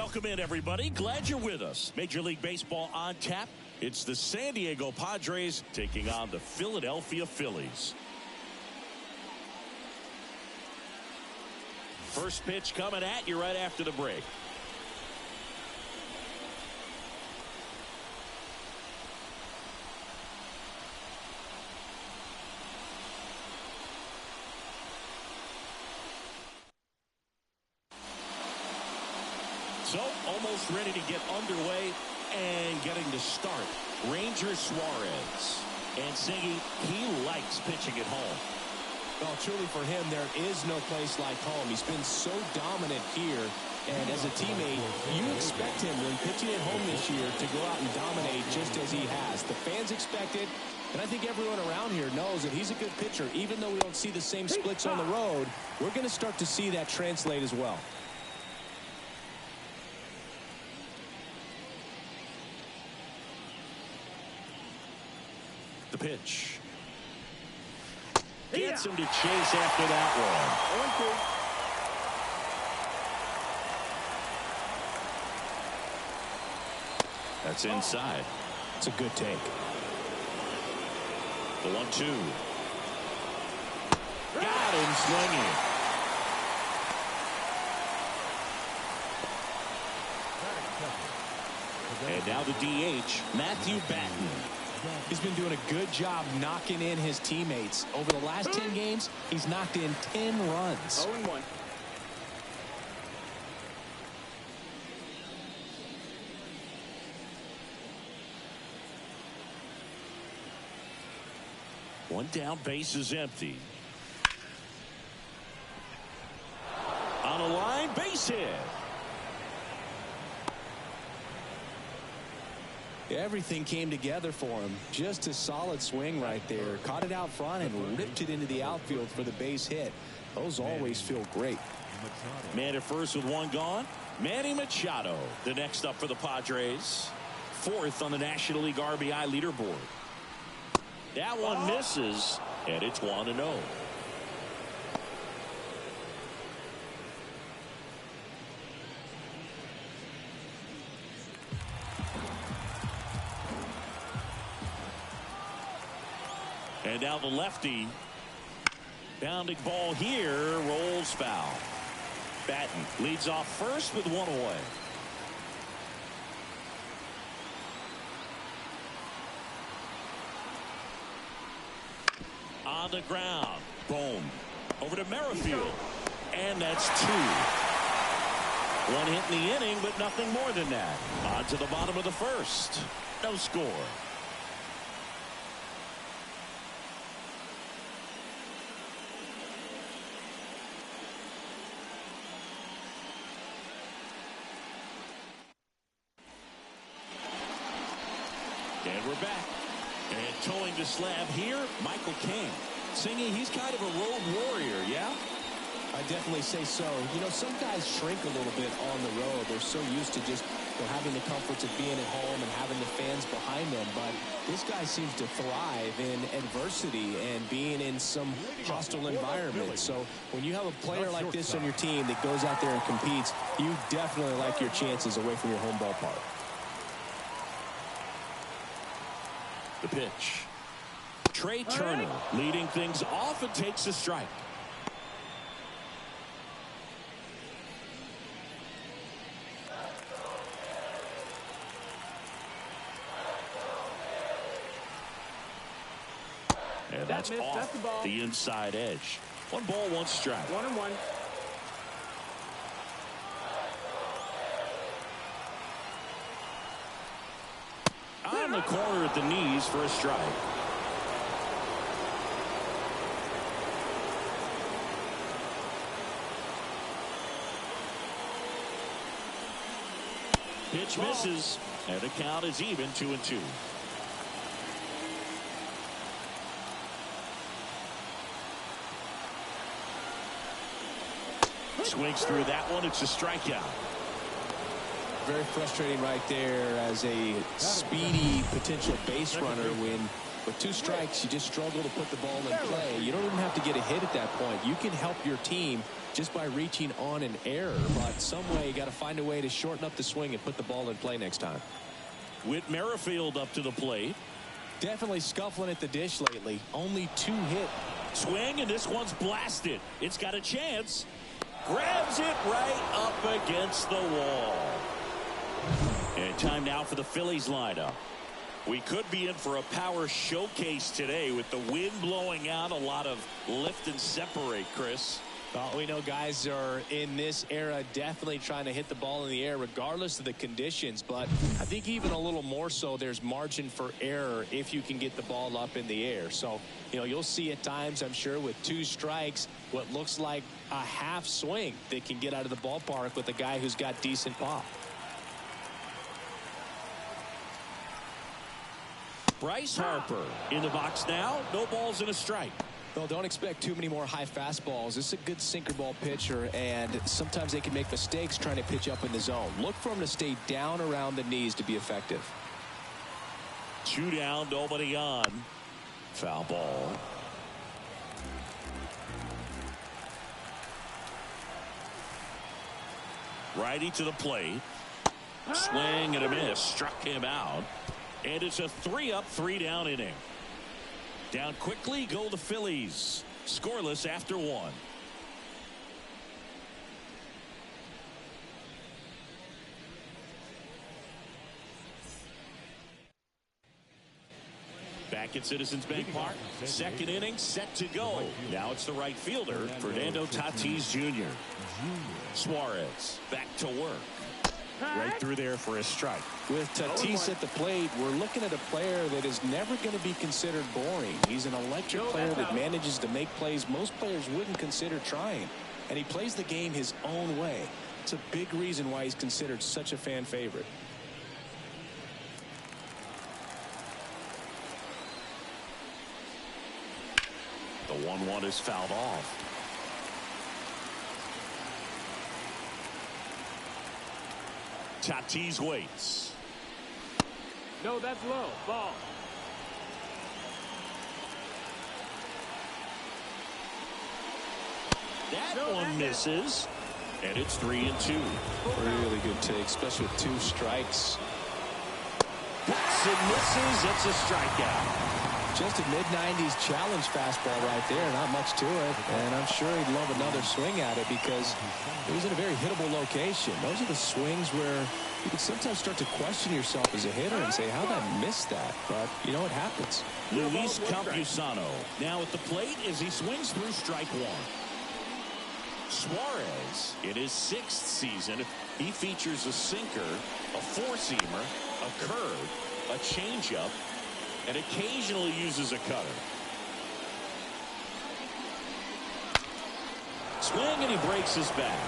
Welcome in, everybody. Glad you're with us. Major League Baseball on tap. It's the San Diego Padres taking on the Philadelphia Phillies. First pitch coming at you right after the break. So, almost ready to get underway and getting to start. Ranger Suarez. And Siggy, he likes pitching at home. Well, truly for him, there is no place like home. He's been so dominant here. And as a teammate, you expect him when pitching at home this year to go out and dominate just as he has. The fans expect it. And I think everyone around here knows that he's a good pitcher. Even though we don't see the same splits on the road, we're going to start to see that translate as well. The pitch. Gets him to chase after that one. That's inside. It's a good take. The 1-2. Got him swinging. And now the DH, Matthew Batten. He's been doing a good job knocking in his teammates. Over the last 10 games, he's knocked in 10 runs. 0-1. One down, base is empty. On a line, base hit. Everything came together for him. Just a solid swing right there. Caught it out front and ripped it into the outfield for the base hit. Those always feel great. Man at first with one gone. Manny Machado, the next up for the Padres. Fourth on the National League RBI leaderboard. That one misses, and it's 1-0. And now the lefty. Bounding ball here, rolls foul. Batten leads off first with one away. On the ground. Boom. Over to Merrifield. And that's 2. One hit in the inning, but nothing more than that. On to the bottom of the first. No score. And we're back. And towing the slab here, Michael King. Singing, he's kind of a road warrior, yeah? I definitely say so. You know, some guys shrink a little bit on the road. They're so used to just having the comforts of being at home and having the fans behind them. But this guy seems to thrive in adversity and being in some hostile environment. So when you have a player like this on your team that goes out there and competes, you definitely like your chances away from your home ballpark. The pitch. Trey Turner leading things off and takes a strike. And that's off the inside edge. 1 ball, 1 strike. 1-1. On the corner at the knees for a strike. Pitch misses, and the count is even, 2-2. Swings through that one. It's a strikeout. Very frustrating right there as a speedy potential base runner when With 2 strikes, you just struggle to put the ball in play. You don't even have to get a hit at that point. You can help your team just by reaching on an error. But some way, you got to find a way to shorten up the swing and put the ball in play next time. Whit Merrifield up to the plate. Definitely scuffling at the dish lately. Only 2 hit. Swing, and this one's blasted. It's got a chance. Grabs it right up against the wall. And time now for the Phillies lineup. We could be in for a power showcase today with the wind blowing out. A lot of lift and separate, Chris. Well, we know guys are in this era definitely trying to hit the ball in the air regardless of the conditions. But I think even a little more so there's margin for error if you can get the ball up in the air. So, you'll see at times, I'm sure, with 2 strikes, what looks like a half swing that can get out of the ballpark with a guy who's got decent pop. Bryce Harper in the box now. No balls and a strike. Well, don't expect too many more high fastballs. This is a good sinker ball pitcher, and sometimes they can make mistakes trying to pitch up in the zone. Look for him to stay down around the knees to be effective. 2 down, nobody on. Foul ball. Righty to the plate. Swing and a miss. Struck him out. And it's a 3-up, 3-down inning. Down quickly go the Phillies. Scoreless after 1. Back at Citizens Bank Park. Second inning set to go. Now it's the right fielder, Fernando Tatis Jr. Suarez back to work. Right through there for a strike. With Tatis at the plate, we're looking at a player that is never going to be considered boring. He's an electric player that manages to make plays most players wouldn't consider trying. And he plays the game his own way. It's a big reason why he's considered such a fan favorite. The 1-1 is fouled off. Tatis waits. No, that's low. Ball. That one misses. And it's 3-2. Really good take, especially with 2 strikes. Hits and misses. It's a strikeout. Just a mid-90s challenge fastball right there. Not much to it. And I'm sure he'd love another swing at it because it was in a very hittable location. Those are the swings where you can sometimes start to question yourself as a hitter and say, how'd I miss that? But, it happens. Luis Campusano now at the plate as he swings through strike 1. Suarez, in his 6th season, he features a sinker, a 4-seamer, a curve, a changeup, and occasionally uses a cutter. Swing, and he breaks his back.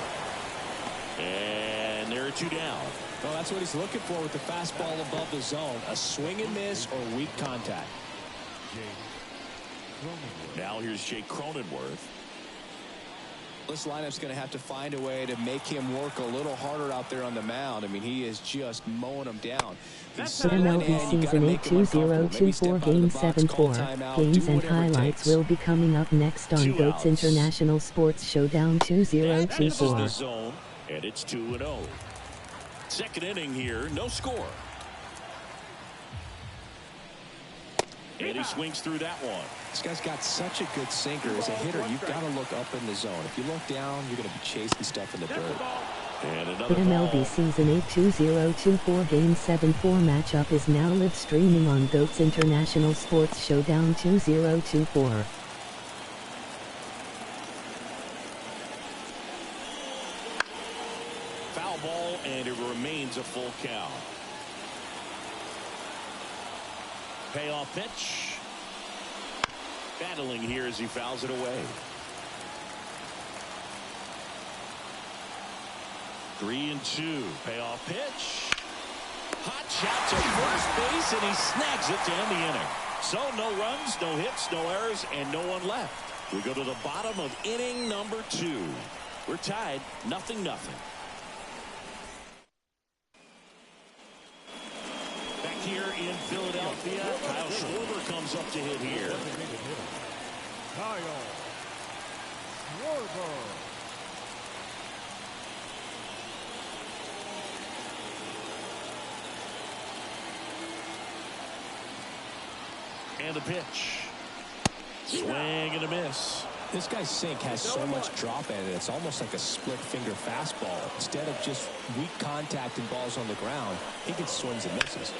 And there are 2 down. Well, that's what he's looking for with the fastball above the zone. A swing and miss or weak contact. Now here's Jake Cronenworth. This lineup's going to have to find a way to make him work a little harder out there on the mound. I mean, he is just mowing them down. For MLB Season 8 2024 Game 7-4, games and highlights will be coming up next on GOATS International Sports Showdown 2024. This is the zone, and it's 2-0. Second inning here, no score. And he swings through that one. This guy's got such a good sinker. As a hitter, you've got to look up in the zone. If you look down, you're going to be chasing stuff in the dirt. And The another MLB ball. Season 8 2024 Game 7-4 matchup is now live streaming on GOATS International Sports Showdown 2024. Foul ball, and it remains a full count. Payoff pitch. Battling here as he fouls it away. 3-2. Payoff pitch. Hot shot to first base, and he snags it to end the inning. So no runs, no hits, no errors, and no one left. We go to the bottom of inning number 2. We're tied 0-0. back here in Philadelphia. Kyle Schwarber comes up to hit here. Kyle Schwarber. And the pitch. Swing and a miss. This guy's sink has so much drop in it. It's almost like a split finger fastball. Instead of just weak contact and balls on the ground, he gets swings and misses.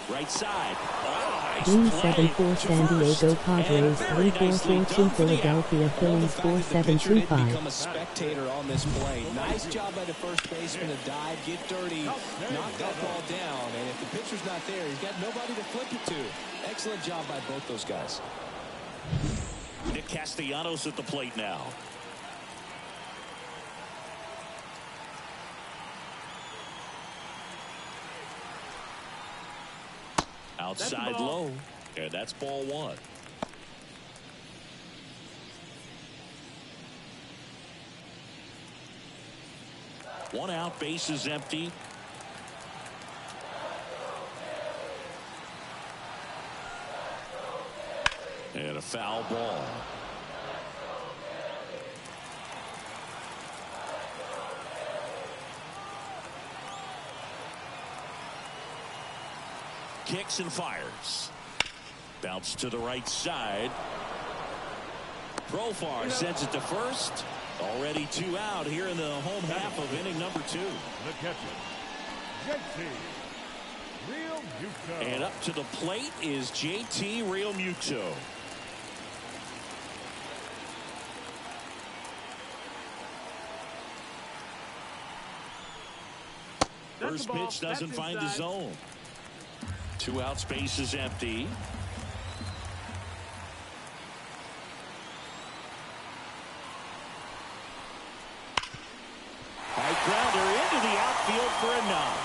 Right side. Oh, Game nice 7-4 San Diego Padres, 3-4-4-2 Philadelphia Phillies, 4-7-2-5. Become a spectator on this play. Nice job by the first baseman to dive, get dirty, knock that ball down. And if the pitcher's not there, he's got nobody to flip it to. Excellent job by both those guys. Nick Castellanos at the plate now. Outside low. And that's ball one. One out, base is empty. And a foul ball. Kicks and fires. Bounce to the right side. Profar sends it to first. Already 2 out here in the home half of inning number 2. The catcher, JT Realmuto. And up to the plate is JT Realmuto. First pitch doesn't find the zone. 2 out, space is empty. High grounder into the outfield for a knock.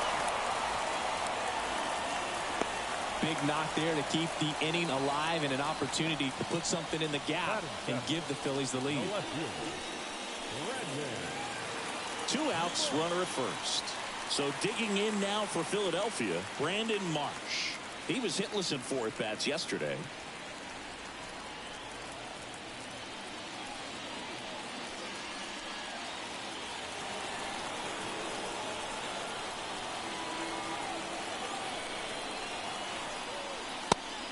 Big knock there to keep the inning alive and an opportunity to put something in the gap and give the Phillies the lead. 2 outs, runner at first. So digging in now for Philadelphia, Brandon Marsh. He was hitless in 4 at-bats yesterday.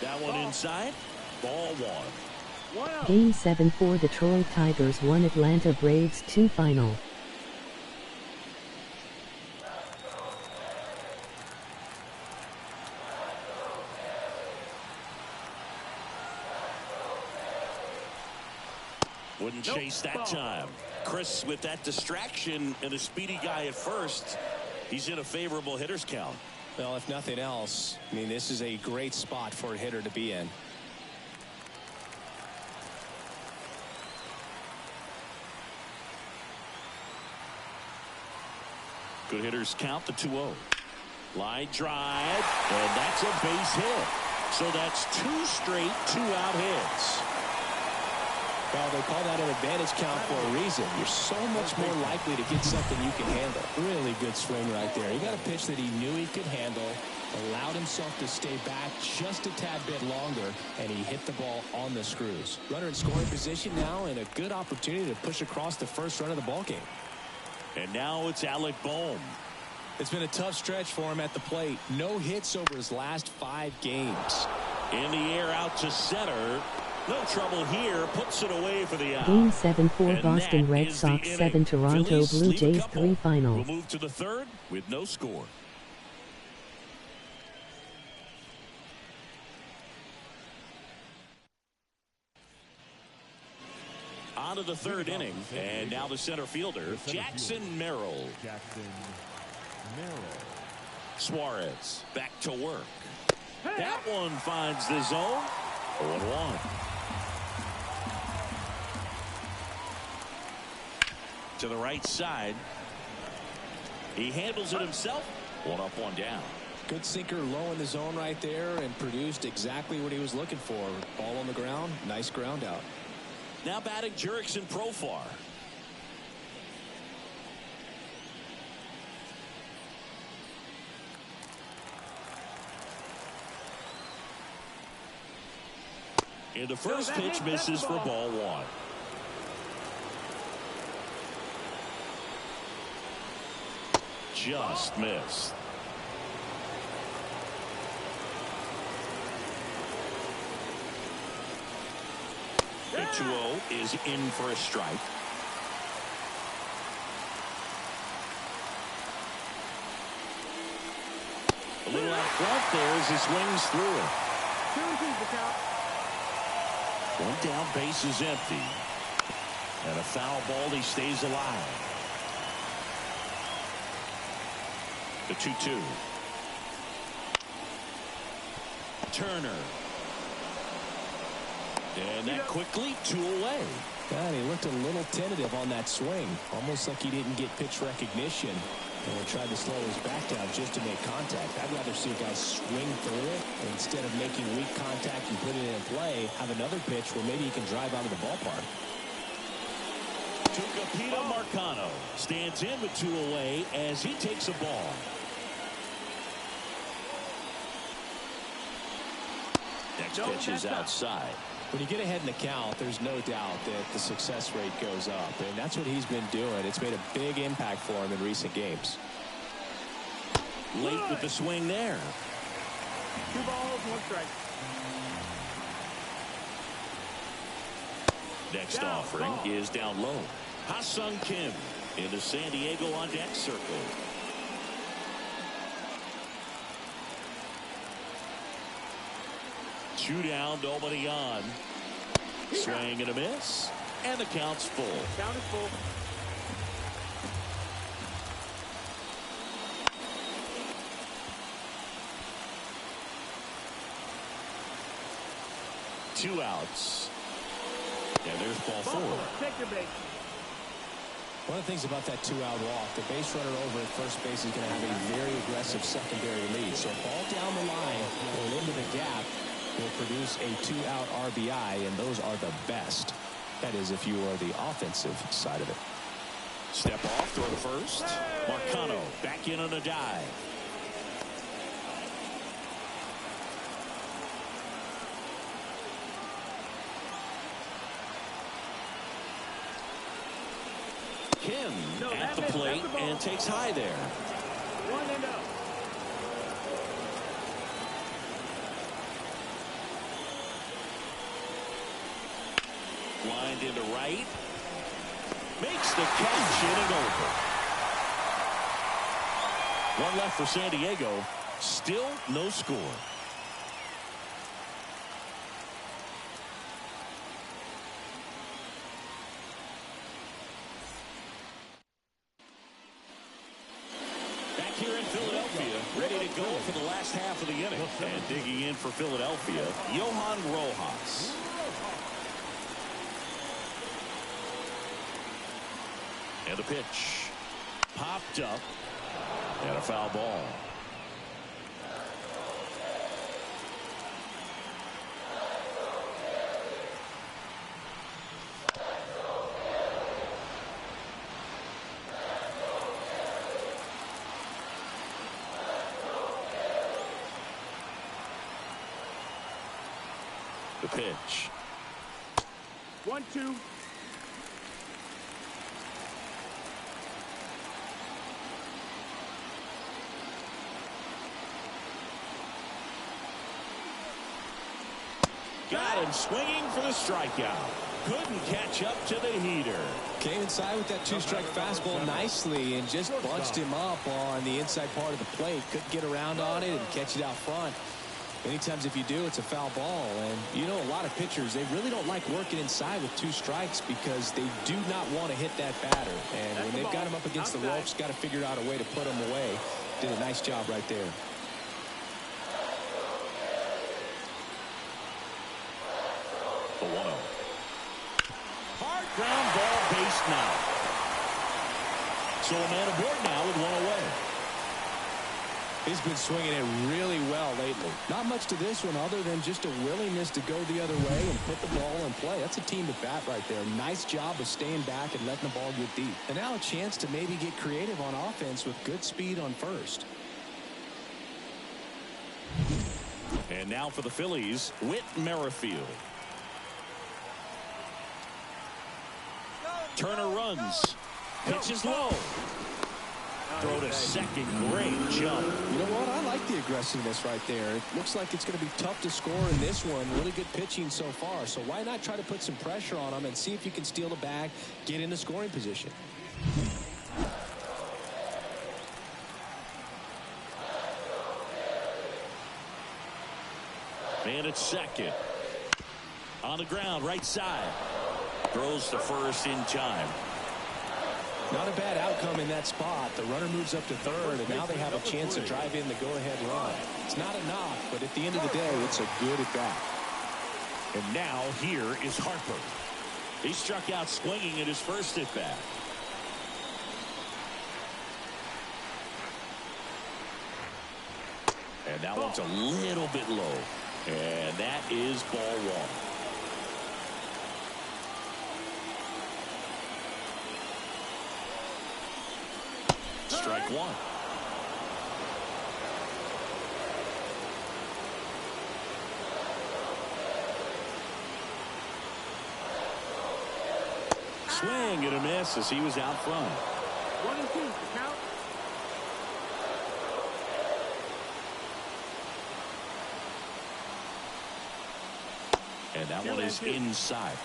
That one inside. Ball 1. Game 7-4 Detroit Tigers 1 Atlanta Braves 2 final. Wouldn't chase that time. Chris, with that distraction and a speedy guy at first, he's in a favorable hitter's count. Well, if nothing else, I mean, this is a great spot for a hitter to be in. Good hitters count, the 2-0. Line drive, and that's a base hit. So that's 2 straight 2-out hits. Well, they call that an advantage count for a reason. You're so much more likely to get something you can handle. Really good swing right there. He got a pitch that he knew he could handle, allowed himself to stay back just a tad bit longer, and he hit the ball on the screws. Runner in scoring position now, and a good opportunity to push across the first run of the ballgame. And now it's Alec Bohm. It's been a tough stretch for him at the plate. No hits over his last 5 games. In the air out to center. No trouble here. Puts it away for the out. Game 7-4 Boston Red Sox 7 Toronto Phillies Blue Jays 3 final. We'll move to the 3rd with no score. On to the 3rd inning, and now the center fielder, Jackson Merrill. Suarez back to work. That one finds the zone. 0-1. To the right side. He handles it himself. 1 up, 1 down. Good sinker low in the zone right there and produced exactly what he was looking for. Ball on the ground. Nice ground out. Now batting Jurickson Profar. And the first pitch misses for ball one. Just missed. The 2-0 is in for a strike. A little out front there as he swings through it. 2-2 the count. One down, base is empty. And a foul ball, he stays alive. The 2-2. Turner. And that quickly 2 away. God, he looked a little tentative on that swing. Almost like he didn't get pitch recognition. And tried to slow his back down just to make contact. I'd rather see a guy swing through it instead of making weak contact and put it in play. Have another pitch where maybe he can drive out of the ballpark. Tucupita Marcano stands in with 2 away as he takes a ball. Next pitch is outside. When you get ahead in the count, there's no doubt that the success rate goes up, and that's what he's been doing. It's made a big impact for him in recent games. Late with the swing there. 2 balls, 1 strike. Next offering is down low. Ha-Sung Kim in the San Diego on deck circle. Two down, nobody on. Swing and a miss. And the count's full. Count is full. Two outs. And there's ball 4. Take your base. One of the things about that 2-out walk, the base runner over at first base is going to have a very aggressive secondary lead. So ball down the line or into the gap will produce a 2-out RBI, and those are the best. That is, if you are the offensive side of it. Step off, throw to first. Marcano back in on a dive. Kim at the plate and takes high there. 1-0. Lined into right. Makes the catch in and over. One left for San Diego. Still no score. Back here in Philadelphia, ready to go for the last half of the inning. And digging in for Philadelphia, Johan Rojas. And the pitch popped up and a foul ball. The pitch. 1-2. Got him swinging for the strikeout. Couldn't catch up to the heater. Came inside with that 2-strike fastball nicely and just bunched him up on the inside part of the plate. Couldn't get around on it and catch it out front. Many times if you do, it's a foul ball. And you know, a lot of pitchers, they really don't like working inside with 2 strikes because they do not want to hit that batter. And when they've got him up against the ropes, got to figure out a way to put him away. Did a nice job right there. The 1-0. Hard ground ball, base now. So a man aboard now with 1 away. He's been swinging it really well lately. Not much to this one other than just a willingness to go the other way and put the ball in play. That's a team at bat right there. Nice job of staying back and letting the ball get deep. And now a chance to maybe get creative on offense with good speed on first. And now for the Phillies, Whit Merrifield. Turner runs. Pitch is low. Throw to second. Great jump. You know what? I like the aggressiveness right there. It looks like it's going to be tough to score in this one. Really good pitching so far. So why not try to put some pressure on him and see if you can steal the bag, get into scoring position. Man at second. On the ground, right side. Throws to first in time. Not a bad outcome in that spot. The runner moves up to third, and now they have a chance to drive in the go-ahead run. It's not enough, but at the end of the day, it's a good at-bat. And now here is Harper. He struck out swinging at his first at-bat. And that one's a little bit low. And that is ball one. Strike one. Swing and a miss as he was out front. 1-2, the count. And that one is inside.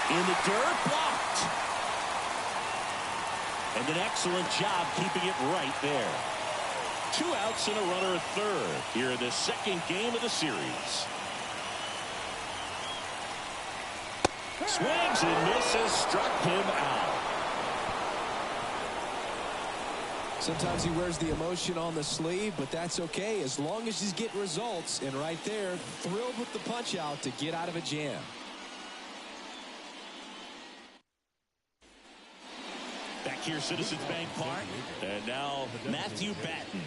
In the dirt, blocked. And an excellent job keeping it right there. 2 outs and a runner at third here in the second game of the series. Swings and misses, struck him out. Sometimes he wears the emotion on the sleeve, but that's okay as long as he's getting results. And right there, thrilled with the punch out to get out of a jam. Back here, Citizens Bank Park. And now Matthew Batten.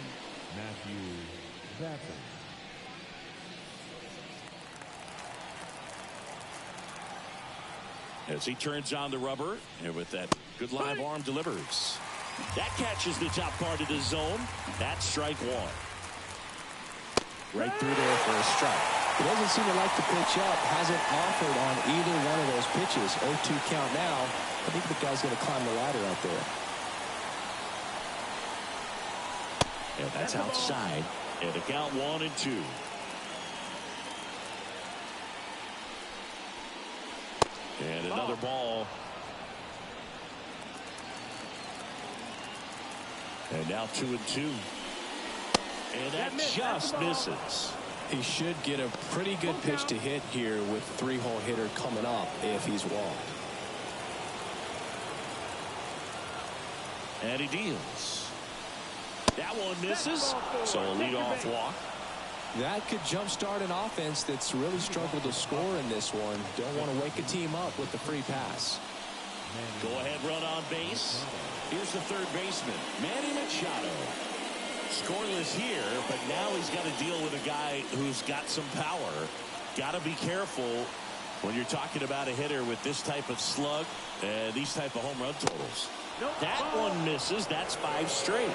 As he turns on the rubber, and with that good live arm delivers. That catches the top part of the zone. That's strike one. Right through there for a strike. He doesn't seem to like the pitch up. Hasn't offered on either one of those pitches. 0-2 count now. I think the guy's going to climb the ladder out there. And that's outside. And the count 1-2. And another ball. And now 2-2. And that just misses. He should get a pretty good pitch to hit here with 3-hole hitter coming up if he's walked. And he deals. That one misses. So a leadoff walk. That could jumpstart an offense that's really struggled to score in this one. Don't want to wake a team up with the free pass. Go ahead run on base. Here's the third baseman, Manny Machado. Scoreless here, but now he's got to deal with a guy who's got some power. Got to be careful when you're talking about a hitter with this type of slug and these type of home run totals. That one misses. That's 5 straight.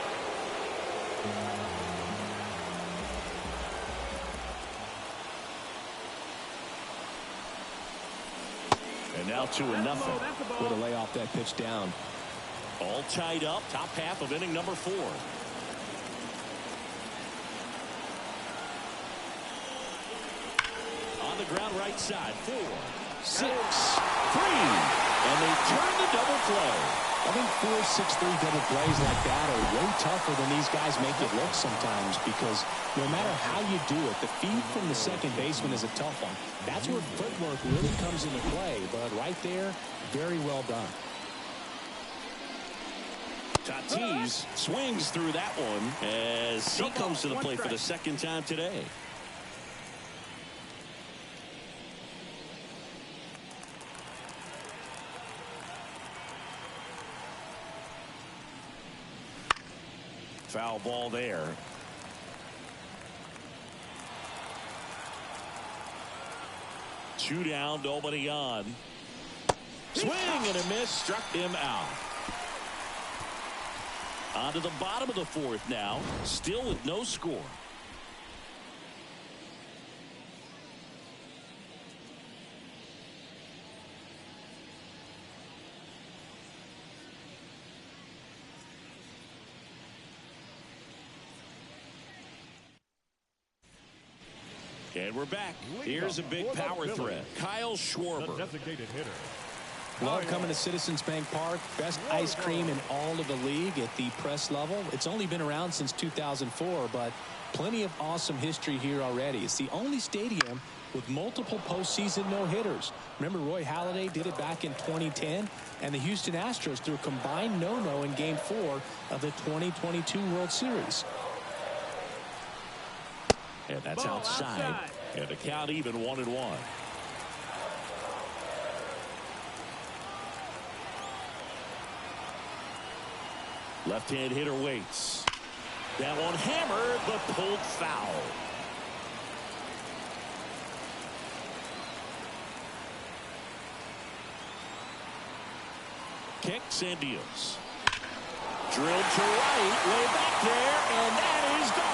And now 2-0. Way to lay off that pitch down. All tied up, top half of inning number 4. On the ground right side, 4, 6, 3. And they turn the double play. I think 4-6-3 double plays like that are way tougher than these guys make it look sometimes, because no matter how you do it, the feed from the second baseman is a tough one. That's where footwork really comes into play, but right there, very well done. Tatis swings through that one as he comes to the plate for the second time today. Foul ball there. Two down, nobody on. Swing and a miss, struck him out. On to the bottom of the fourth now, still with no score. And we're back. Here's a big power threat. Kyle Schwarber. The designated hitter. Love coming to Citizens Bank Park. Best ice cream in all of the league at the press level. It's only been around since 2004, but plenty of awesome history here already. It's the only stadium with multiple postseason no-hitters. Remember, Roy Halladay did it back in 2010, and the Houston Astros threw a combined no-no in Game 4 of the 2022 World Series. And that's outside. And the count even 1-1. Left-hand hitter waits. That one hammered, but pulled foul. Kicks and deals. Drilled to right, way back there, and that is gone.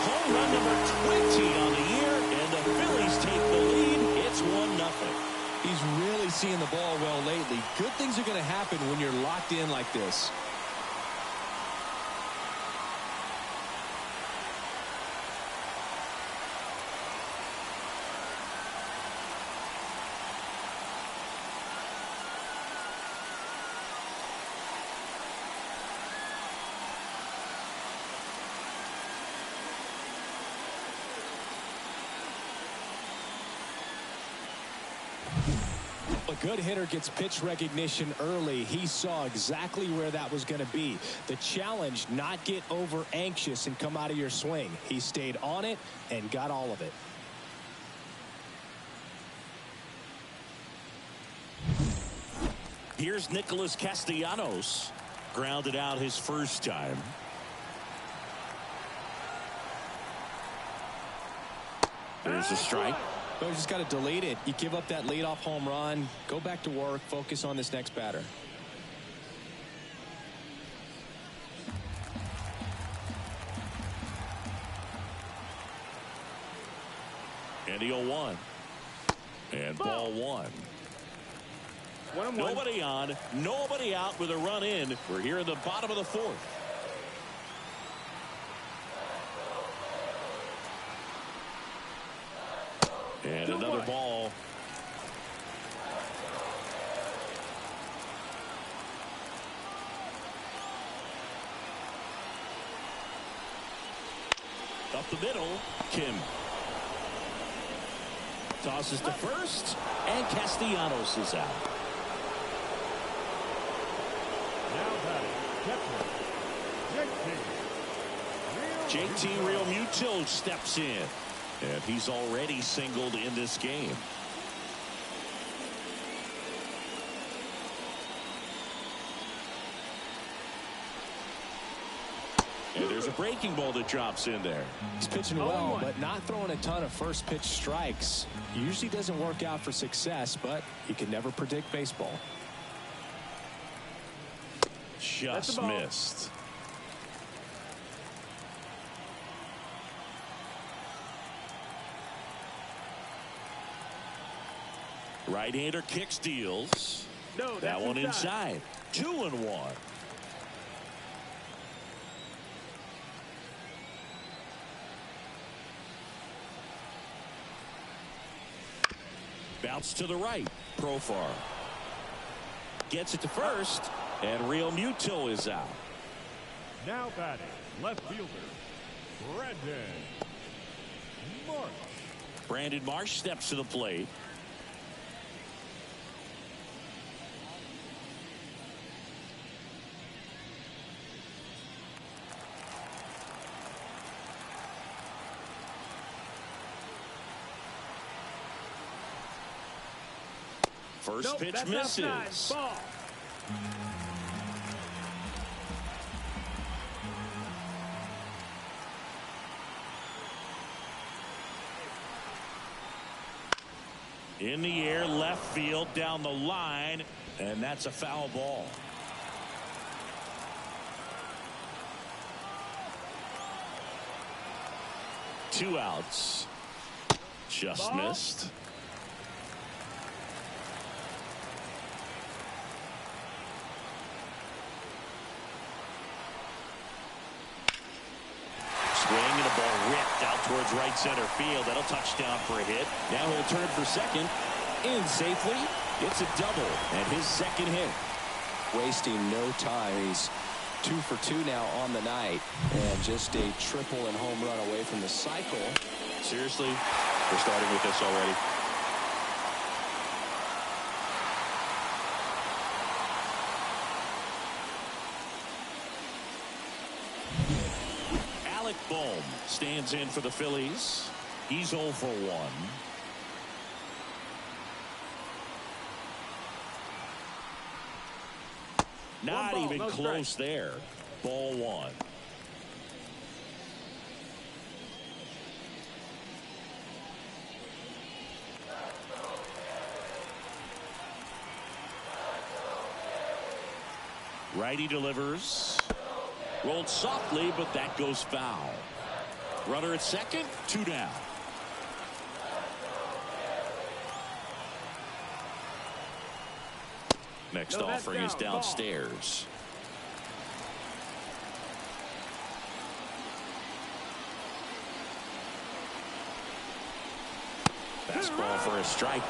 Home run number 20 on the year, and the Phillies take the lead. It's 1-0. He's really seeing the ball well lately. Good things are going to happen when you're locked in like this. A good hitter gets pitch recognition early. He saw exactly where that was going to be. The challenge, not get over anxious and come out of your swing. He stayed on it and got all of it. Here's Nicholas Castellanos. Grounded out his first time. There's a strike. But you just got to delete it. You give up that leadoff home run. Go back to work. Focus on this next batter. And the 0-1. And ball one. Nobody on, nobody out with a run in. We're here in the bottom of the fourth. And another ball. Up the middle, Kim. Tosses to first, and Castellanos is out. Now batting, catcher, JT Real Muto steps in. And he's already singled in this game. And there's a breaking ball that drops in there. He's pitching well, but not throwing a ton of first pitch strikes. Usually doesn't work out for success, but you can never predict baseball. Just missed. Right-hander kicks, deals. No, that one inside. 2-1. Bounce to the right. Profar gets it to first, and Real Muto is out. now batting, left fielder, Brandon Marsh. Brandon Marsh steps to the plate. First pitch misses. Ball. In the air, left field, down the line, and that's a foul ball. Two outs. Just missed. Swing and a ball ripped out towards right center field. That'll touch down for a hit. Now he'll turn for second. In safely. It's a double and his second hit. Wasting no time. He's 2 for 2 now on the night, and just a triple and home run away from the cycle. Seriously, we're starting with this already. Alec Bohm stands in for the Phillies. He's 0 for 1. Not even close there. Ball 1. Righty delivers. Rolled softly, but that goes foul. Runner at second, 2 down. Next offering is downstairs. Fastball for a strike.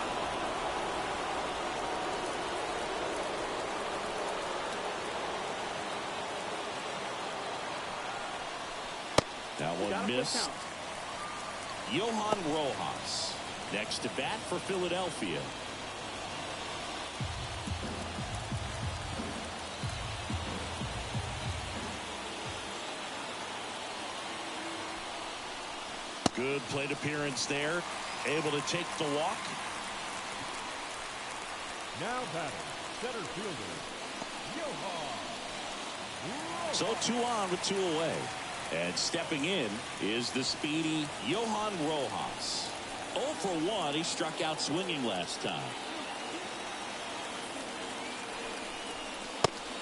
That one missed. Johan Rojas next to bat for Philadelphia. Good plate appearance there. Able to take the walk. Now batting, center fielder, Johan. So 2 on with 2 away. And stepping in is the speedy Johan Rojas. 0 for 1. He struck out swinging last time.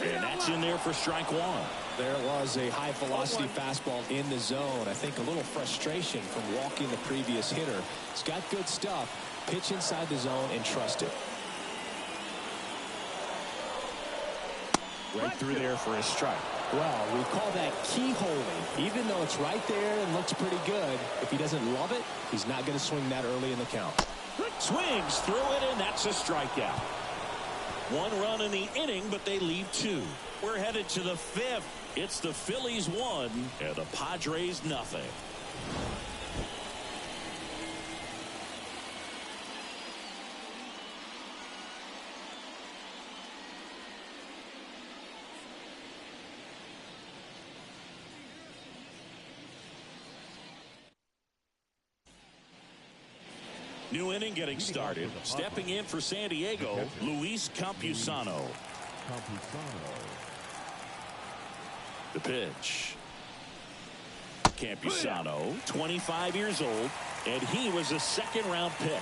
And that's in there for strike 1. There was a high velocity fastball in the zone. I think a little frustration from walking the previous hitter. He's got good stuff. Pitch inside the zone and trust it. Right through there for a strike. Well, we call that keyholing. Even though it's right there and looks pretty good, if he doesn't love it, he's not going to swing that early in the count. Swings through it, and that's a strikeout. 1 run in the inning, but they leave 2. We're headed to the 5th. It's the Phillies 1 and the Padres nothing. New inning getting started. Stepping in for San Diego, Luis Campusano. The pitch. Campusano, 25 years old, and he was a second-round pick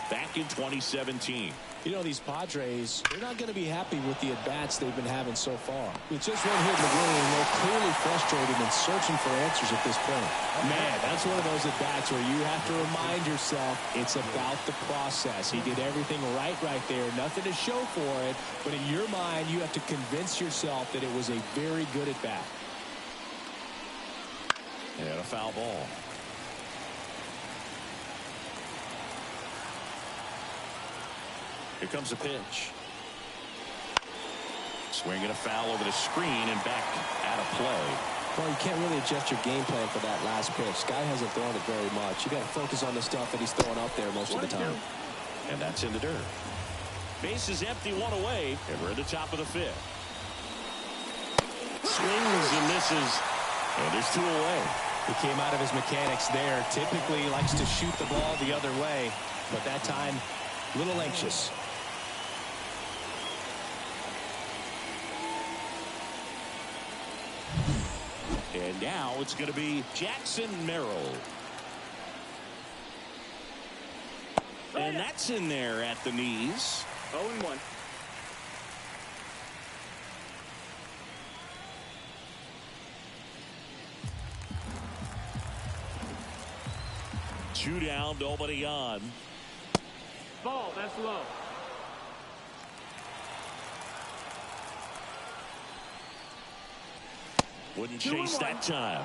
back in 2017. You know, these Padres, they're not going to be happy with the at-bats they've been having so far. With just 1 hit in the game, they're clearly frustrated and searching for answers at this point. Man, that's one of those at-bats where you have to remind yourself it's about the process. He did everything right there. Nothing to show for it, but in your mind, you have to convince yourself that it was a very good at-bat. And a foul ball. Here comes a pitch. Swinging a foul over the screen and back out of play. Well, you can't really adjust your game plan for that last pitch. Guy hasn't thrown it very much. You got to focus on the stuff that he's throwing out there most of the time. And that's in the dirt. Base is empty, 1 away, and we're at the top of the 5th. Swings and misses, and there's 2 away. He came out of his mechanics there. Typically he likes to shoot the ball the other way, but that time a little anxious. And now it's going to be Jackson Merrill. And that's in there at the knees. 0-1. Two down, nobody on. Ball, that's low. Wouldn't chase that time.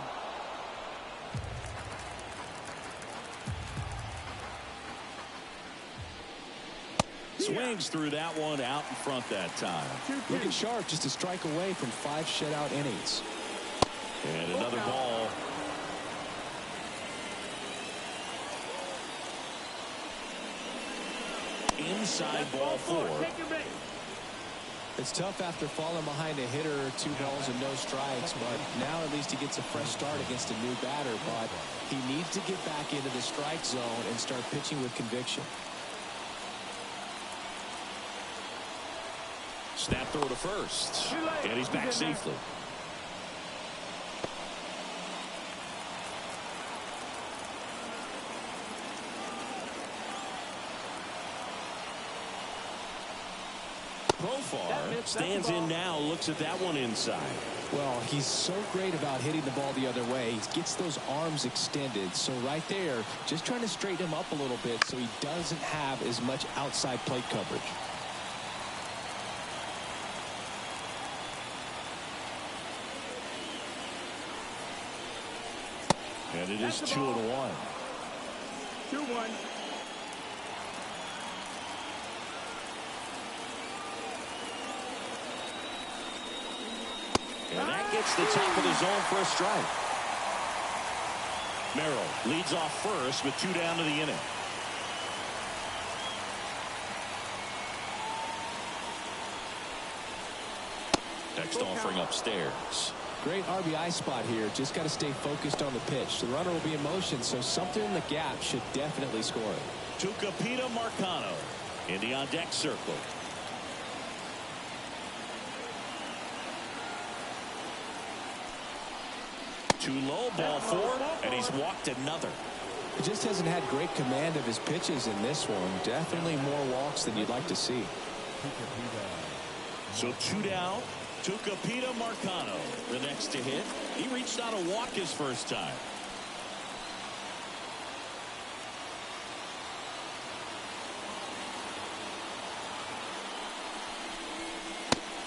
Swings through that one out in front that time. Looking sharp, just a strike away from 5 shutout innings. And another ball. Inside ball 4. It's tough after falling behind a hitter, 2 balls and no strikes, but now at least he gets a fresh start against a new batter. But he needs to get back into the strike zone and start pitching with conviction. Snap throw to first. And he's back safely. Profar stands in now, looks at that one inside. Well, he's so great about hitting the ball the other way. He gets those arms extended. So right there, just trying to straighten him up a little bit so he doesn't have as much outside plate coverage. And it is 2-1. 2-1. And that gets the top of the zone for a strike. Merrill leads off first with 2 down to the inning. Next offering upstairs. Great RBI spot here. Just got to stay focused on the pitch. The runner will be in motion, so something in the gap should definitely score it. Tucupita Marcano in the on-deck circle. Too low, ball 4, and he's walked another. He just hasn't had great command of his pitches in this one. Definitely more walks than you'd like to see. So 2 down. Tucupita Marcano, the next to hit. He reached out a walk his first time.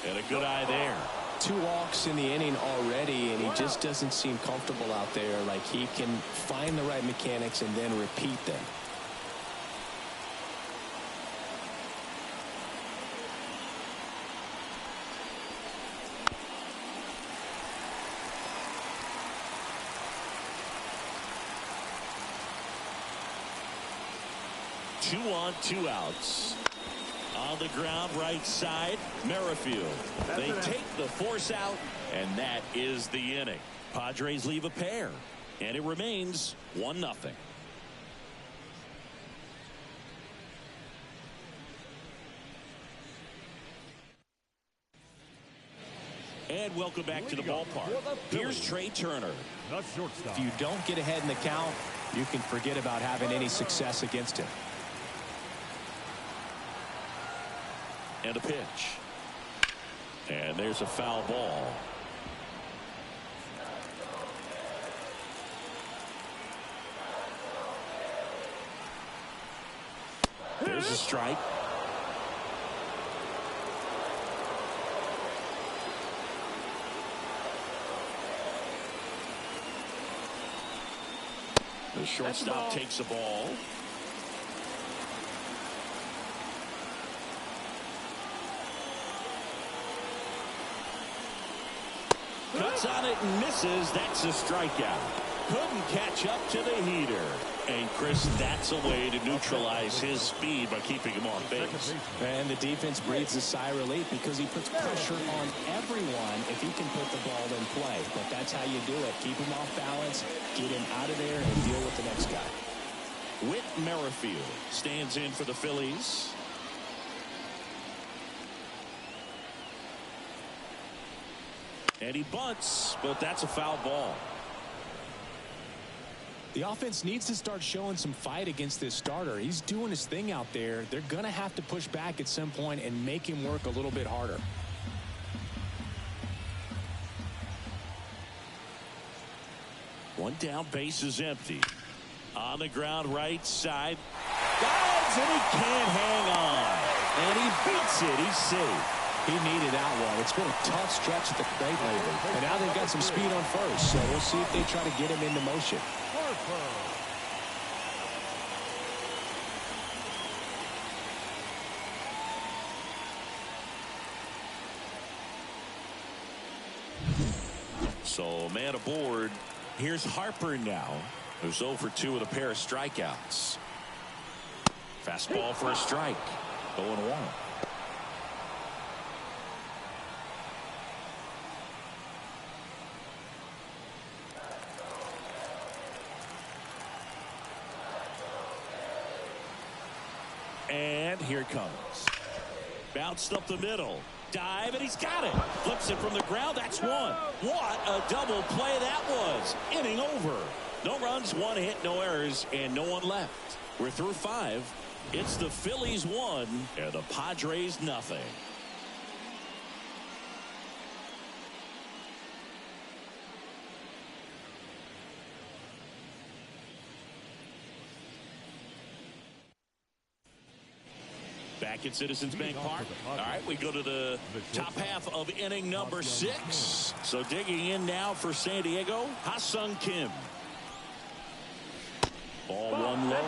And a good eye there. 2 walks in the inning already, and he just doesn't seem comfortable out there. Like he can find the right mechanics and then repeat them. Two on, 2 outs. On the ground, right side, Merrifield. They take the force out, and that is the inning. Padres leave a pair, and it remains 1-0. And welcome back to the ballpark. Here's Trey Turner. The shortstop. If you don't get ahead in the count, you can forget about having any success against him. And a pitch. And there's a foul ball. There's a strike. The shortstop takes the ball. Cuts on it and misses. That's a strikeout. Couldn't catch up to the heater. And Chris, that's a way to neutralize his speed by keeping him off base. And the defense breathes a sigh of relief because he puts pressure on everyone if he can put the ball in play. But that's how you do it. Keep him off balance, get him out of there, and deal with the next guy. Whit Merrifield stands in for the Phillies. And he bunts, but that's a foul ball. The offense needs to start showing some fight against this starter. He's doing his thing out there. They're going to have to push back at some point and make him work a little bit harder. One down, base is empty. On the ground, right side. Dives, and he can't hang on. And he beats it. He's safe. He needed that one. It's been a tough stretch at the plate lately. And now they've got some speed on first, so we'll see if they try to get him into motion. So man aboard. Here's Harper now, who's 0 for 2 with a pair of strikeouts. Fastball for a strike. 0-1. And here it comes. Bounced up the middle. Dive, and he's got it. Flips it from the ground. That's one. What a double play that was. Inning over. No runs, 1 hit, no errors, and no one left. We're through 5. It's the Phillies 1 and the Padres nothing. Back at Citizens Bank Park. All right, we go to the top half of inning number 6. So digging in now for San Diego, Ha-Sung Kim. Ball one low.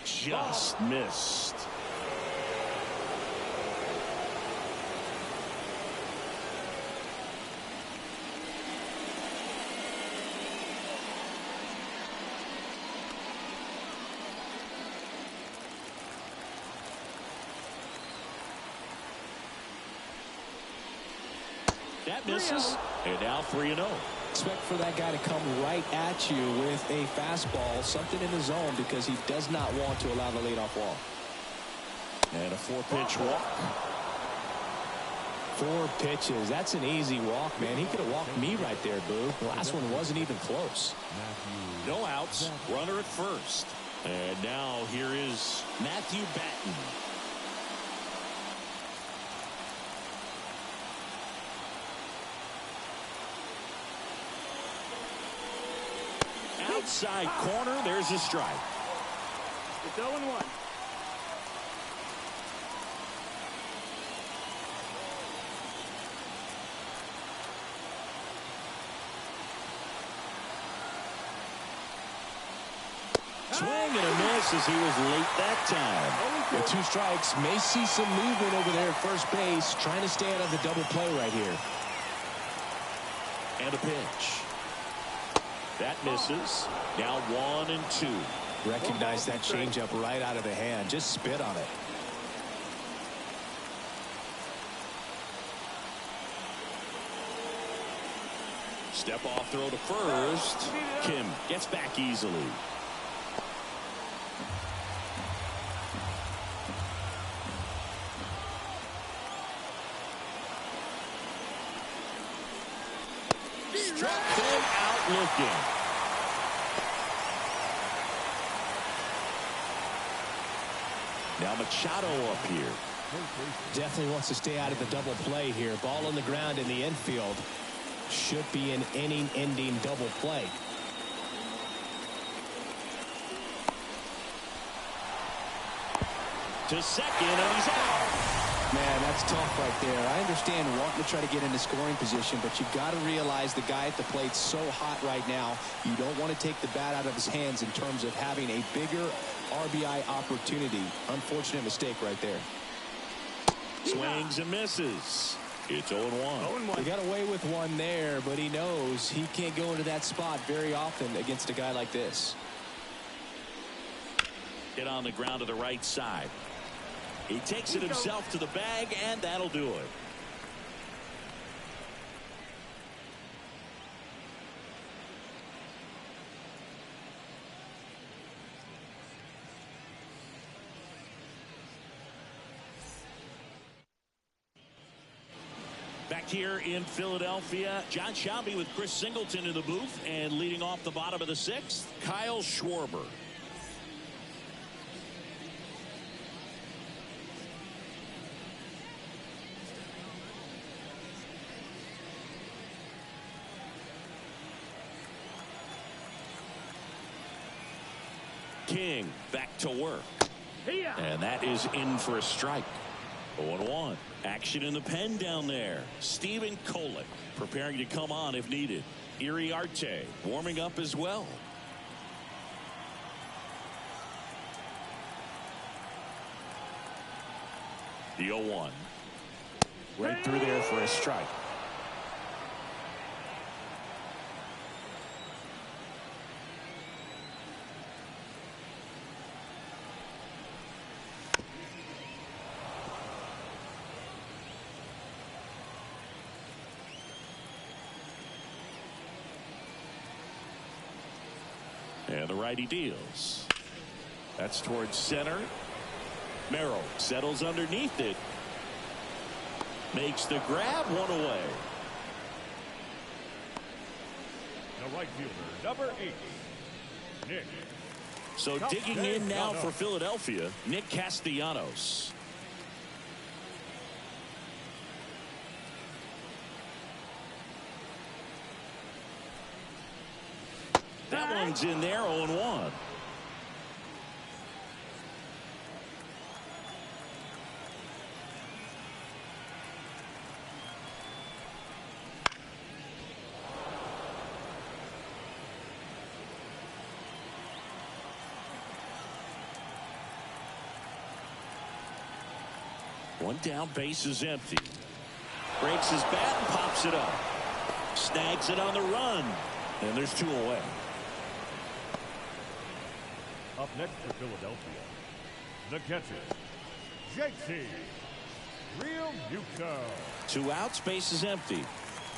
Just missed. That misses. And now 3-0. Expect for that guy to come right at you with a fastball, something in the zone, because he does not want to allow the leadoff walk. And a 4-pitch walk. 4 pitches. That's an easy walk, man. He could have walked me right there, Boo. The last one wasn't even close. No outs. Runner at first. And now here is Matthew Batten. Outside corner, there's a strike. It's 0-1. Swing and a miss as he was late that time. With 2 strikes, may see some movement over there at first base, trying to stay out of the double play right here. And a pitch. That misses. Now 1-2. Recognize that changeup right out of the hand. Just spit on it. Step off throw to first. Kim gets back easily. Struck him out looking. Now Machado up here. Definitely wants to stay out of the double play here. Ball on the ground in the infield. Should be an inning-ending double play. To second, and he's out. Man, that's tough right there. I understand wanting to try to get into scoring position, but you've got to realize the guy at the plate's so hot right now. You don't want to take the bat out of his hands in terms of having a bigger RBI opportunity. Unfortunate mistake right there. Swings and misses. It's 0-1. He got away with one there, but he knows he can't go into that spot very often against a guy like this. Hit on the ground to the right side. He takes it himself to the bag, and that'll do it. back here in Philadelphia. John Shelby with Chris Singleton in the booth, and leading off the bottom of the 6th, Kyle Schwarber. King back to work. And that is in for a strike. 0-1. Action in the pen down there. Steven Kolick preparing to come on if needed. Iriarte warming up as well. The 0-1. Right through there for a strike. And the righty deals. That's towards center. Merrill settles underneath it. Makes the grab, one away. The right fielder, number 8, Nick. So digging in now for Philadelphia, Nick Castellanos. That one's in there, 0-1. One down, base is empty. Breaks his bat and pops it up. Snags it on the run. And there's 2 away. Up next for Philadelphia, the catcher, JT Realmuto. 2 outs, base is empty.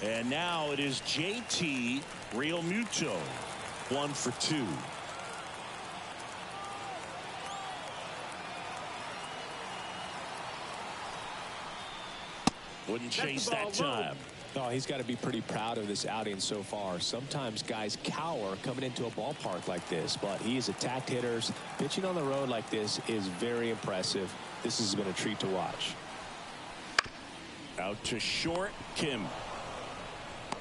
And now it is JT Realmuto. 1 for 2. Wouldn't chase that time. Oh, he's got to be pretty proud of this outing so far. Sometimes guys cower coming into a ballpark like this, but he's attacked hitters. Pitching on the road like this is very impressive. This has been a treat to watch. Out to short, Kim.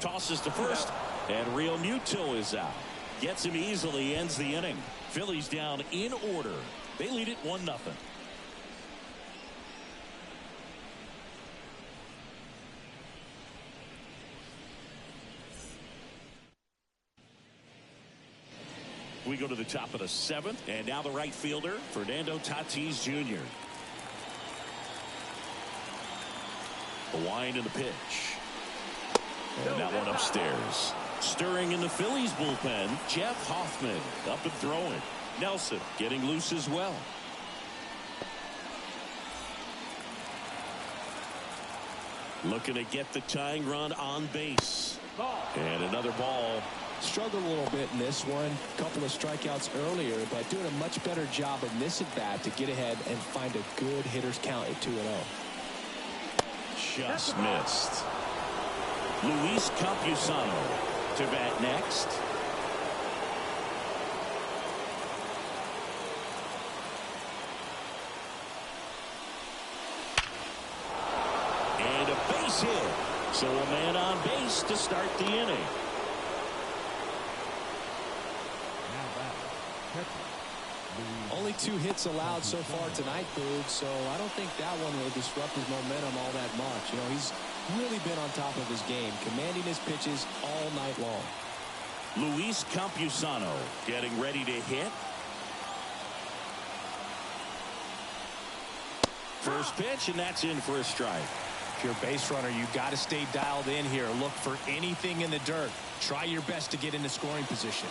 Tosses to first, and Realmuto is out. Gets him easily, ends the inning. Phillies down in order. They lead it 1-0. We go to the top of the 7th, and now the right fielder, Fernando Tatis Jr. The wind and the pitch. And that one upstairs. Stirring in the Phillies bullpen, Jeff Hoffman up and throwing. Nelson getting loose as well. Looking to get the tying run on base. And another ball. Struggled a little bit in this one. Couple of strikeouts earlier, but doing a much better job in this at bat to get ahead and find a good hitter's count at 2-0. Just missed. Luis Campusano to bat next. And a base hit. So a man on base to start the inning. Only 2 hits allowed so far tonight, Boog, so I don't think that one will disrupt his momentum all that much. You know, he's really been on top of his game, commanding his pitches all night long. Luis Campusano getting ready to hit. First pitch, and that's in for a strike. If you're a base runner, you got to stay dialed in here. Look for anything in the dirt. Try your best to get into scoring position.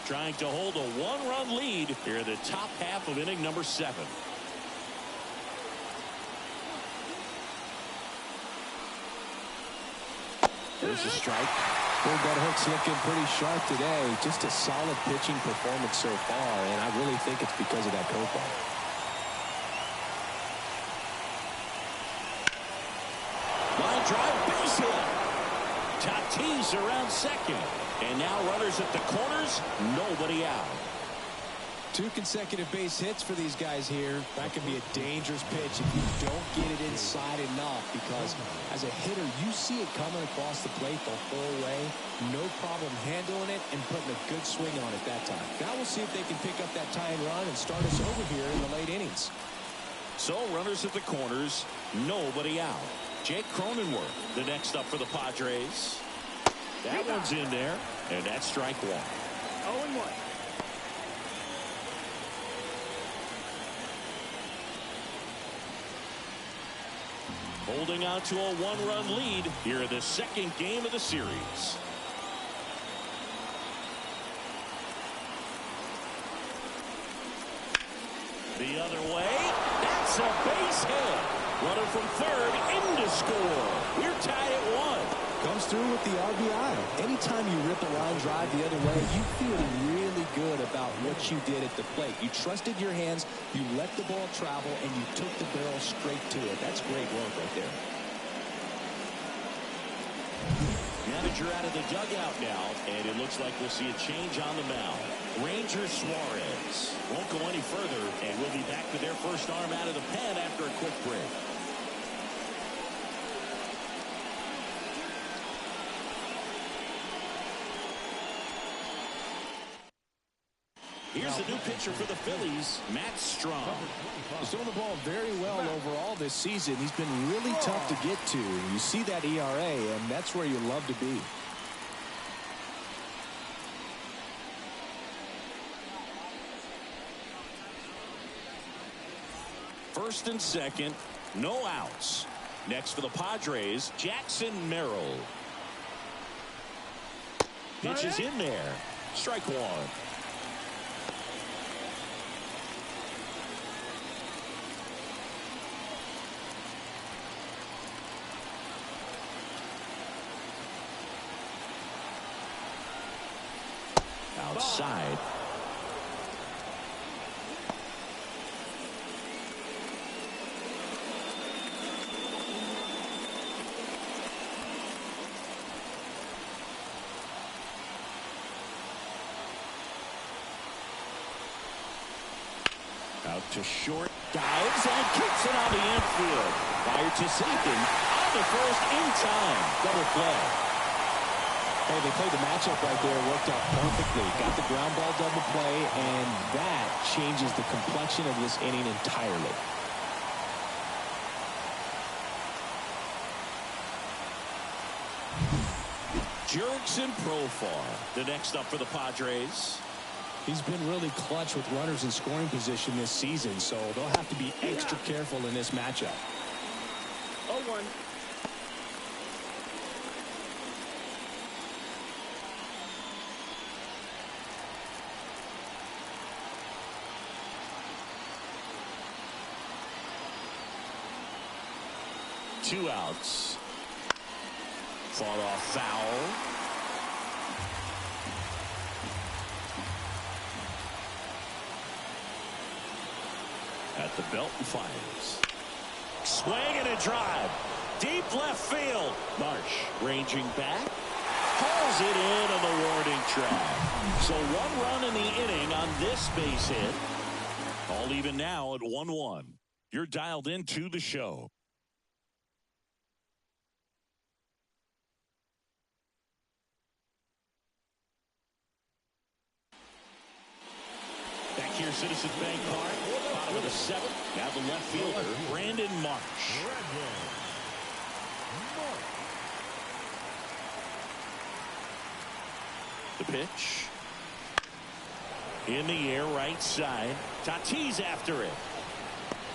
Trying to hold a 1-run lead here in the top half of inning number 7. There's a strike. Well, that hook's looking pretty sharp today. Just a solid pitching performance so far, and I really think it's because of that curveball. line drive, base hit. Tatis around second. And now runners at the corners, nobody out. 2 consecutive base hits for these guys here. That could be a dangerous pitch if you don't get it inside enough, because as a hitter, you see it coming across the plate the whole way. No problem handling it and putting a good swing on it that time. Now we'll see if they can pick up that tying run and start us over here in the late innings. So runners at the corners, nobody out. Jake Cronenworth, the next up for the Padres. That one's in there, and that's strike 1. 0-1. Holding on to a 1-run lead here in the second game of the series. The other way. That's a base hit. Runner from third in to score. We're tied at 1. Comes through with the RBI. Anytime you rip a line drive the other way, you feel really good about what you did at the plate. You trusted your hands, you let the ball travel, and you took the barrel straight to it. That's great work right there. Manager out of the dugout now, and it looks like we'll see a change on the mound. Ranger Suarez won't go any further, and we'll be back with their first arm out of the pen after a quick break. Here's the new pitcher for the Phillies, Matt Strong. He's throwing the ball very well overall this season. He's been really tough to get to. You see that ERA, and that's where you love to be. First and second, no outs. Next for the Padres, Jackson Merrill. Pitch is in there. Strike 1. Outside. Out to short, dives and kicks it on the infield. Fired to second, on the first in time. Double play. Hey, they played the matchup right there, worked out perfectly. Got the ground ball double play, and that changes the complexion of this inning entirely. Jurickson Profar, the next up for the Padres. He's been really clutch with runners in scoring position this season, so they'll have to be extra careful in this matchup. 0-1. Two outs. Fought off foul. At the belt and fires. Swing and a drive. Deep left field. Marsh ranging back. Hauls it in on the warning track. So 1 run in the inning on this base hit. All even now at 1-1. You're dialed into the show. Back here, Citizens Bank Park. Bottom of the 7th. Now the left fielder, Brandon Marsh. The pitch. In the air, right side. Tatis after it.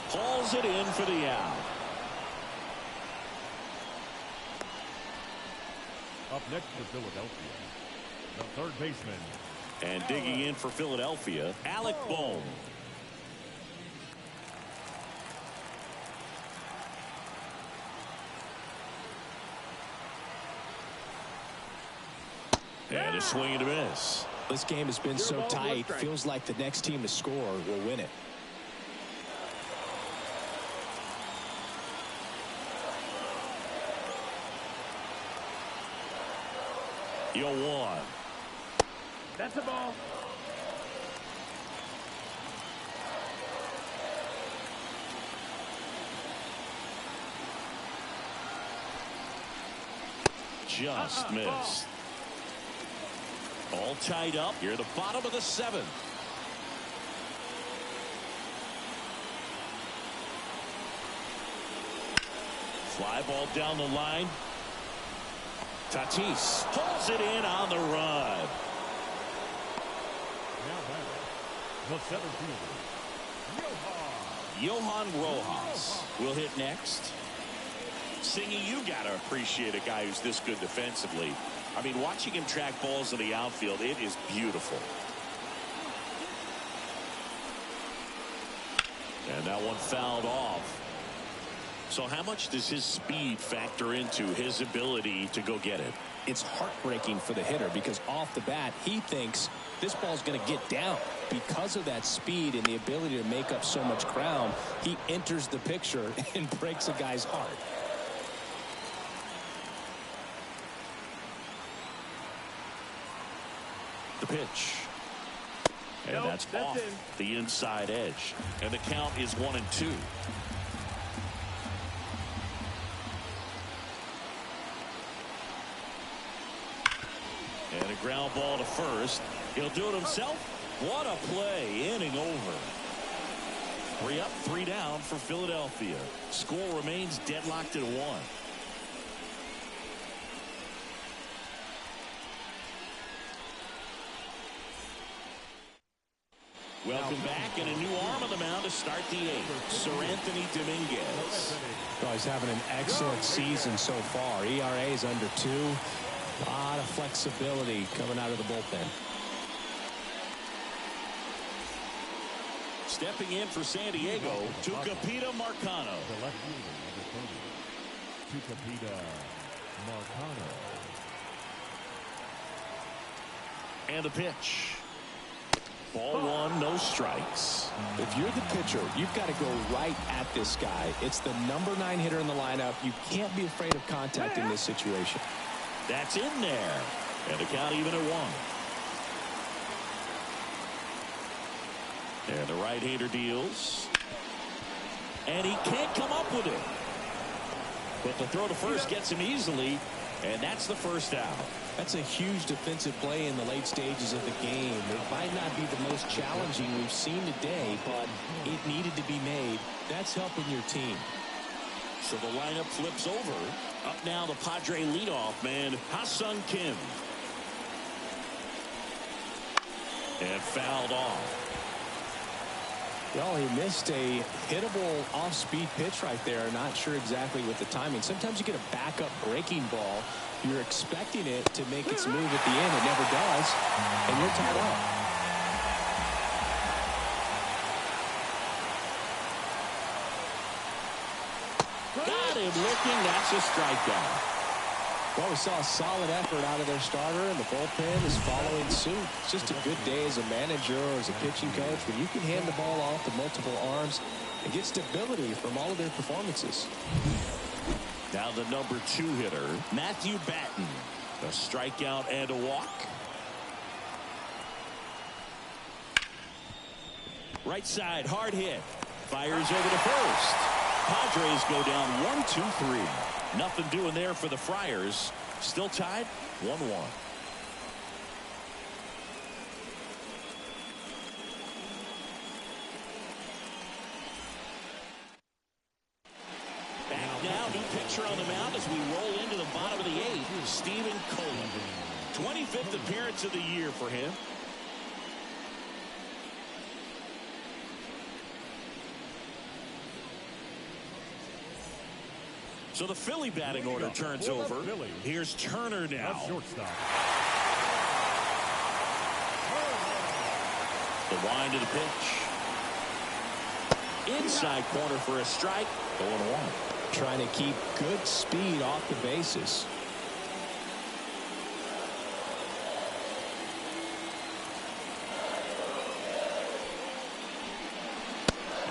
Hauls it in for the out. Up next for Philadelphia, the third baseman. And digging in for Philadelphia, Alec Bohm. And a swing and a miss. This game has been so tight, feels like the next team to score will win it. 0-1. That's a ball. Just missed. All tied up here at the bottom of the 7th. Fly ball down the line. Tatis pulls it in on the run. Now batting, the center fielder, Johan Rojas will hit next. Singy, you gotta appreciate a guy who's this good defensively. I mean, watching him track balls in the outfield, it is beautiful. And that one fouled off. So how much does his speed factor into his ability to go get it? It's heartbreaking for the hitter because off the bat he thinks this ball's going to get down. Because of that speed and the ability to make up so much ground, he enters the picture and breaks a guy's heart. The pitch. And that's off the inside edge. And the count is 1-2. And a ground ball to first. He'll do it himself. What a play. Inning over. 3 up, 3 down for Philadelphia. Score remains deadlocked at 1. Welcome back, and a new arm on the mound to start the 8th. Sir Anthony Dominguez. Oh, he's having an excellent season so far. ERA is under 2. A lot of flexibility coming out of the bullpen. Stepping in for San Diego, Tucupita Marcano. the left fielder, number 30, Tucupita Marcano. And the pitch. Ball 1, no strikes. If you're the pitcher, you've got to go right at this guy. It's the number 9 hitter in the lineup. You can't be afraid of contact in this situation. That's in there. And the count even at 1. And the right-hander deals. And he can't come up with it. But the throw to first gets him easily. And that's the first out. That's a huge defensive play in the late stages of the game. It might not be the most challenging we've seen today, but it needed to be made. That's helping your team. So the lineup flips over. Up now the Padre leadoff man, Ha-Seong Kim. And fouled off. Well, he missed a hittable off-speed pitch right there. Not sure exactly with the timing. Sometimes you get a backup breaking ball. You're expecting it to make its move at the end. It never does. And you're tied up. Got him looking. That's a strikeout. Well, we saw a solid effort out of their starter, and the bullpen is following suit. It's just a good day as a manager or as a pitching coach when you can hand the ball off to multiple arms and get stability from all of their performances. Now the number 2 hitter, Matthew Batten. A strikeout and a walk. Right side, hard hit. Fires over to first. Padres go down 1-2-3. Nothing doing there for the Friars. Still tied 1-1. Back now, new pitcher on the mound as we roll into the bottom of the 8th. Stephen Cohen. 25th appearance of the year for him. So the Philly batting order turns over. Here's Turner now. Shortstop. The wind of the pitch. Inside corner for a strike. 0-1. Trying to keep good speed off the bases.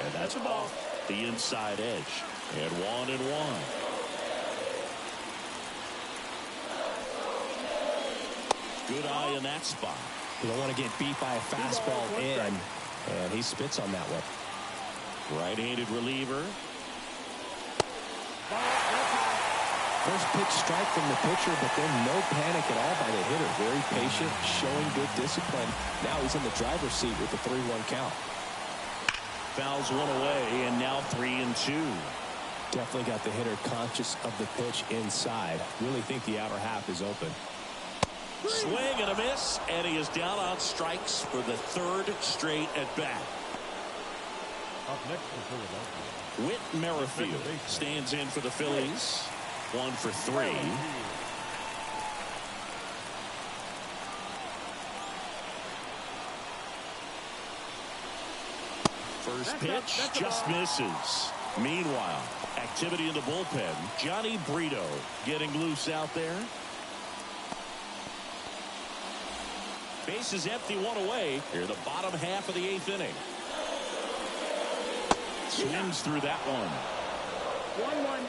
And that's off the inside edge. And 1-1. Good eye in that spot. You don't want to get beat by a fastball in, and he spits on that one. Right-handed reliever. First pitch strike from the pitcher, but then no panic at all by the hitter. Very patient, showing good discipline. Now he's in the driver's seat with the 3-1 count. Fouls one away, and now 3-2. Definitely got the hitter conscious of the pitch inside. Really think the outer half is open. Swing and a miss, and he is down on strikes for the 3rd straight at bat. Up next for Philadelphia, Whit Merrifield stands in for the Phillies. 1 for 3. First pitch just misses. Meanwhile, activity in the bullpen. Johnny Brito getting loose out there. Base is empty, 1 away. Here the bottom half of the 8th inning. Swings through that one. 1-1.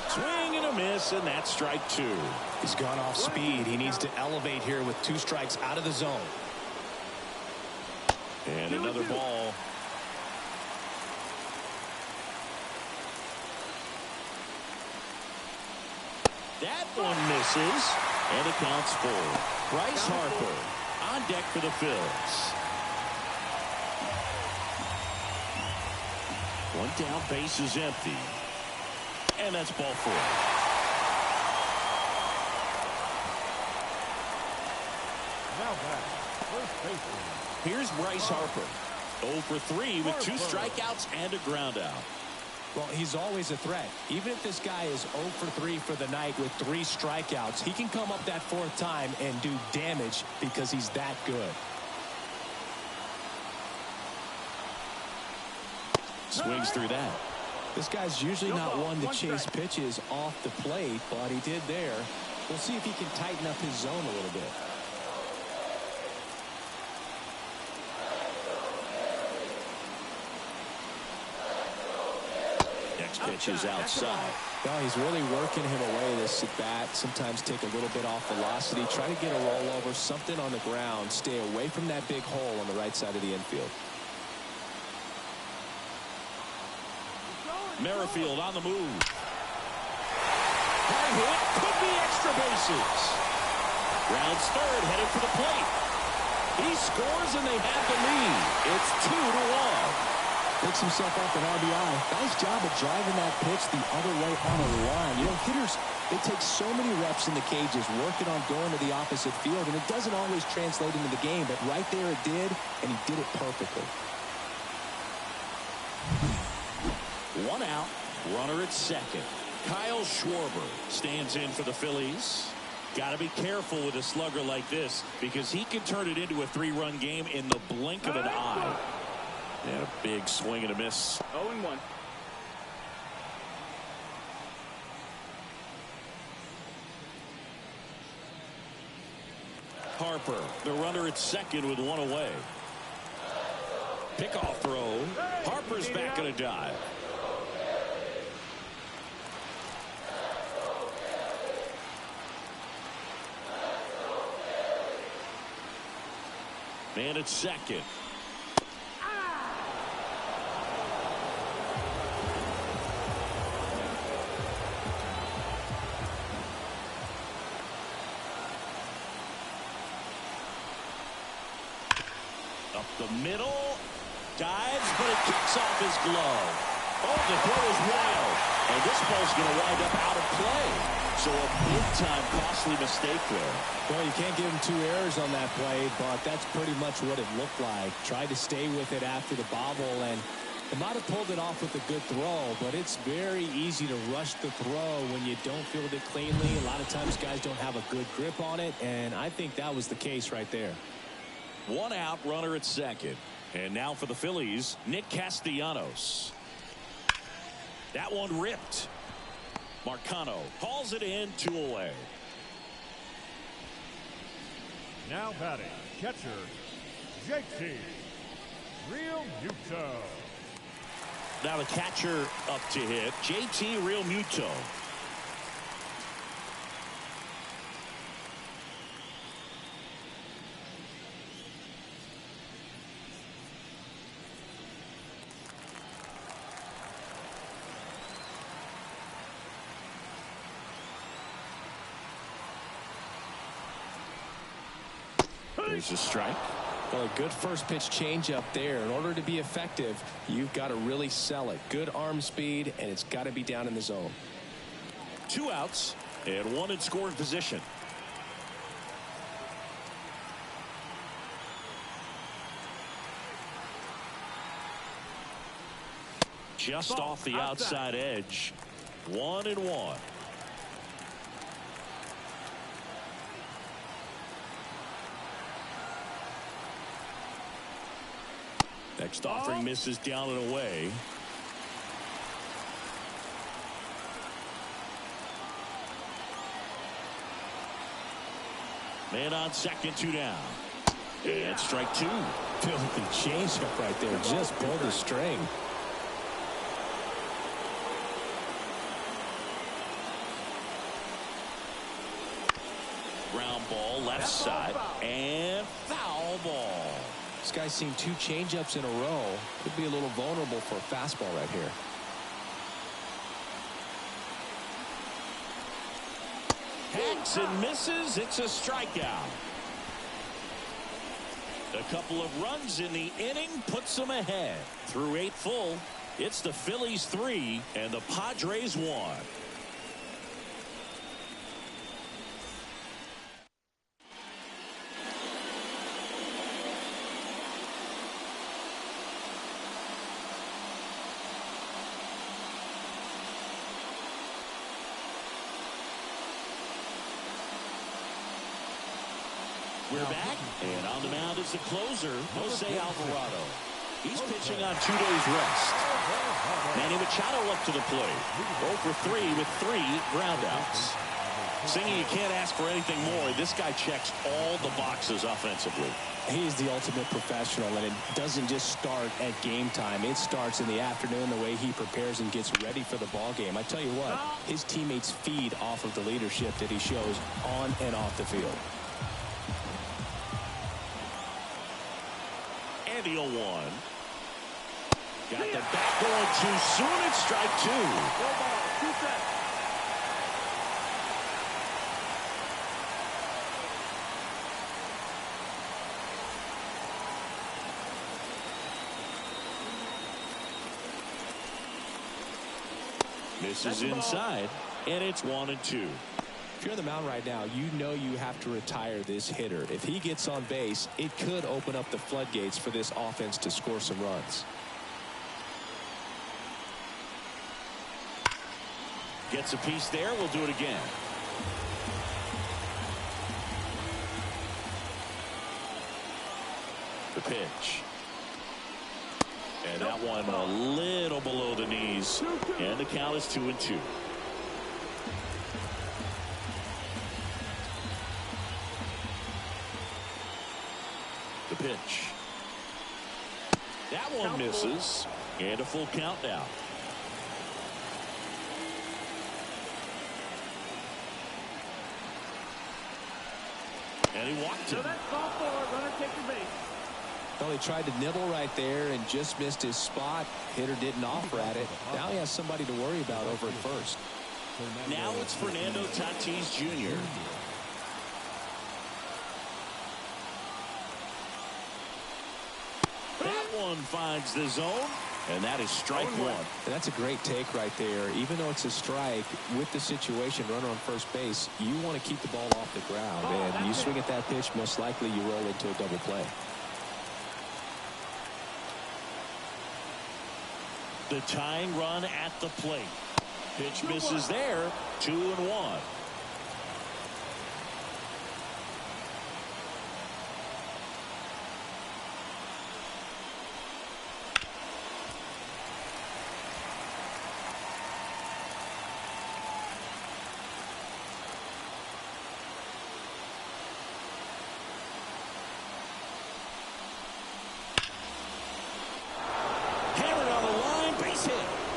Swing and a miss, and that's strike 2. He's gone off speed. He needs to elevate here with 2 strikes out of the zone. And another ball. That one misses, and it counts 4. Bryce Harper on deck for the Phillies. 1 down, base is empty. And that's ball 4. now back, first baseman. Here's Bryce Harper. 0 for 3 with 2 strikeouts and a ground out. Well, he's always a threat. Even if this guy is 0 for 3 for the night with 3 strikeouts, he can come up that 4th time and do damage because he's that good. Swings through that. This guy's usually not one to chase pitches off the plate, but he did there. We'll see if he can tighten up his zone a little bit. Next pitch is outside. Well, he's really working him away this at bat. Sometimes take a little bit off velocity. Try to get a rollover, something on the ground. Stay away from that big hole on the right side of the infield. Merrifield on the move. High hit, could be extra bases. Rounds third, headed for the plate. He scores and they have the lead. It's 2-1. Picks himself up an RBI. Nice job of driving that pitch the other way on a line. You know, hitters, they take so many reps in the cages working on going to the opposite field, and it doesn't always translate into the game, but right there it did, and he did it perfectly. 1 out, runner at second. Kyle Schwarber stands in for the Phillies. Got to be careful with a slugger like this because he can turn it into a 3-run game in the blink of an eye. And a big swing and a miss. 0-1. Harper, the runner at second with 1 away. Pickoff throw. Harper's back in a dive. Man at second. Up the middle. Dives, but it kicks off his glove. Oh, the throw is wild. And this ball's going to wind up out of play. So a big-time costly mistake there. Well, you can't give him 2 errors on that play, but that's pretty much what it looked like. Tried to stay with it after the bobble, and he might have pulled it off with a good throw, but it's very easy to rush the throw when you don't field it cleanly. A lot of times guys don't have a good grip on it, and I think that was the case right there. 1 out, runner at second. And now for the Phillies, Nick Castellanos. That one ripped. Marcano hauls it in, 2 away. Now batting, catcher, JT Realmuto. Now the catcher up to hit, JT Realmuto. There's a strike. Well, a good first pitch changeup there. In order to be effective, you've got to really sell it. Good arm speed, and it's got to be down in the zone. 2 outs and 1 in scoring position. Just off the outside edge. 1-1. Next offering misses down and away. Man on second, 2 down. And strike 2. Filthy changeup right there. Just pulled the string. Ground ball left side and foul ball. This guy's seen 2 changeups in a row. Could be a little vulnerable for a fastball right here. Hacks and misses. It's a strikeout. A couple of runs in the inning puts them ahead. Through 8 full, it's the Phillies 3 and the Padres 1. We're back, and on the mound is the closer, Jose Alvarado. He's pitching on 2 days rest. Manny Machado up to the plate. 0 for 3 with 3 groundouts. Singy, you can't ask for anything more. This guy checks all the boxes offensively. He's the ultimate professional, and it doesn't just start at game time. It starts in the afternoon, the way he prepares and gets ready for the ball game. I tell you what, his teammates feed off of the leadership that he shows on and off the field. And the 0-1. Got the bat going too soon. It's strike 2. No ball. 2 sets. Misses inside, and it's 1-2. If you're on the mound right now, you know you have to retire this hitter. If he gets on base, it could open up the floodgates for this offense to score some runs. Gets a piece there. We'll do it again. The pitch. And that one a little below the knees. And the count is 2-2. The pitch. That one misses. And a full count now. And he walked So him. that's ball 4. Runner takes the base. Well, he tried to nibble right there and just missed his spot. Hitter didn't offer at it. Now he has somebody to worry about over at first. Now it's Fernando Tatis Jr. That one finds the zone, and that is strike 1. And that's a great take right there. Even though it's a strike, with the situation, runner on first base, you want to keep the ball off the ground. And you swing at that pitch, most likely you roll into a double play. The tying run at the plate. Pitch misses there. 2-1.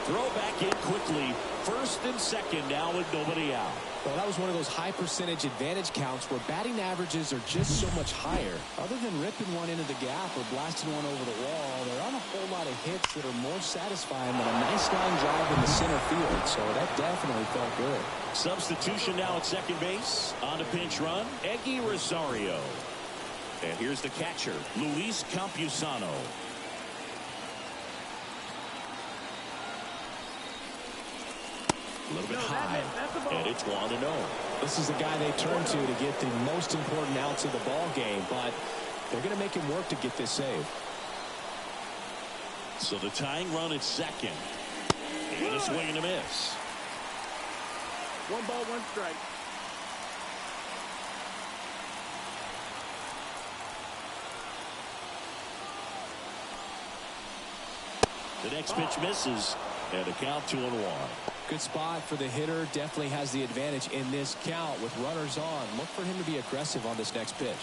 Throw back in quickly. First and second now with nobody out. Well, that was one of those high percentage advantage counts where batting averages are just so much higher. Other than ripping one into the gap or blasting one over the wall, there aren't a whole lot of hits that are more satisfying than a nice line drive in the center field. So that definitely felt good. Substitution now at second base. On a pinch run, Eggy Rosario. And here's the catcher, Luis Campusano. A little bit high, and it's 1-0. This is the guy they turn to get the most important outs of the ball game, but they're going to make him work to get this save. So the tying run at second. And a swing and a miss. 1 ball, 1 strike. The next pitch misses, and a count 2-1. Good spot for the hitter. Definitely has the advantage in this count with runners on. Look for him to be aggressive on this next pitch.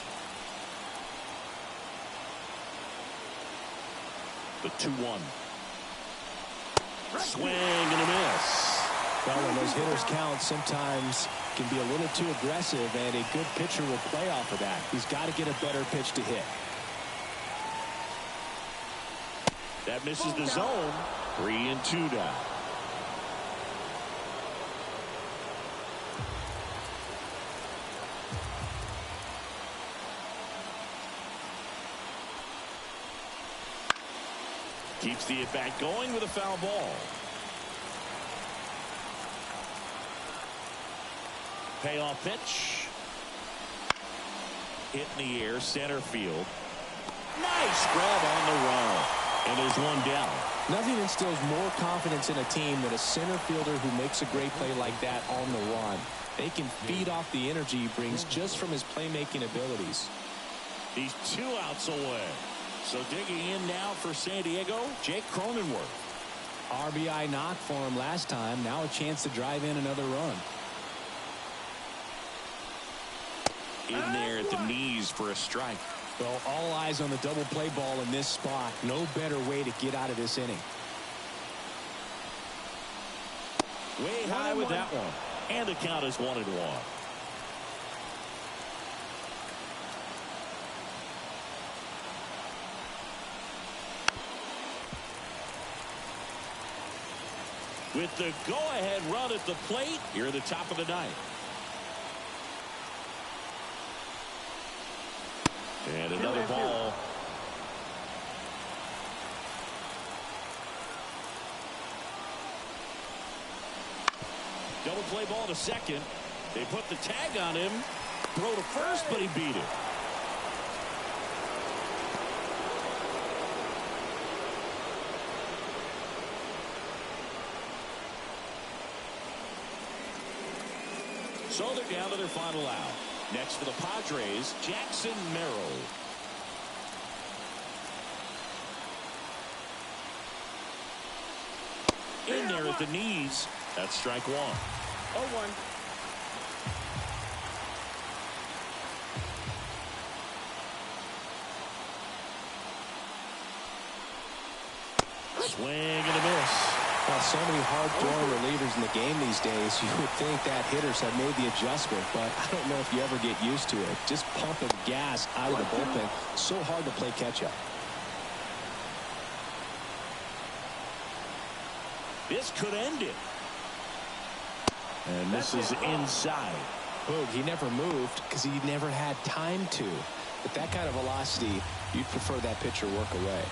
The 2-1. Swing and a miss. Well, when those hitters count, sometimes can be a little too aggressive, and a good pitcher will play off of that. He's got to get a better pitch to hit. That misses the zone. 3-2 now. Keeps the at-bat going with a foul ball. Payoff pitch. Hit in the air, center field. Nice grab on the run. And there's one down. Nothing instills more confidence in a team than a center fielder who makes a great play like that on the run. They can feed off the energy he brings just from his playmaking abilities. He's 2 outs away. So digging in now for San Diego, Jake Cronenworth. RBI knock for him last time. Now a chance to drive in another run. In there at the knees for a strike. Well, all eyes on the double play ball in this spot. No better way to get out of this inning. Way high with that one. And the count is 1-1. With the go-ahead run at the plate here at the top of the ninth. And another ball. Double play ball to second. They put the tag on him. Throw to first, but he beat it. So they're down to their final out. Next for the Padres, Jackson Merrill. In there at the knees. That's strike 1. 0-1. Swing and a miss. Well, so many hard-throwing relievers in the game these days. You would think that hitters have made the adjustment, but I don't know if you ever get used to it. Just pumping gas out of the bullpen. So hard to play catch-up. This could end it. And this is inside. Boog, he never moved because he never had time to. With that kind of velocity, you'd prefer that pitcher work away.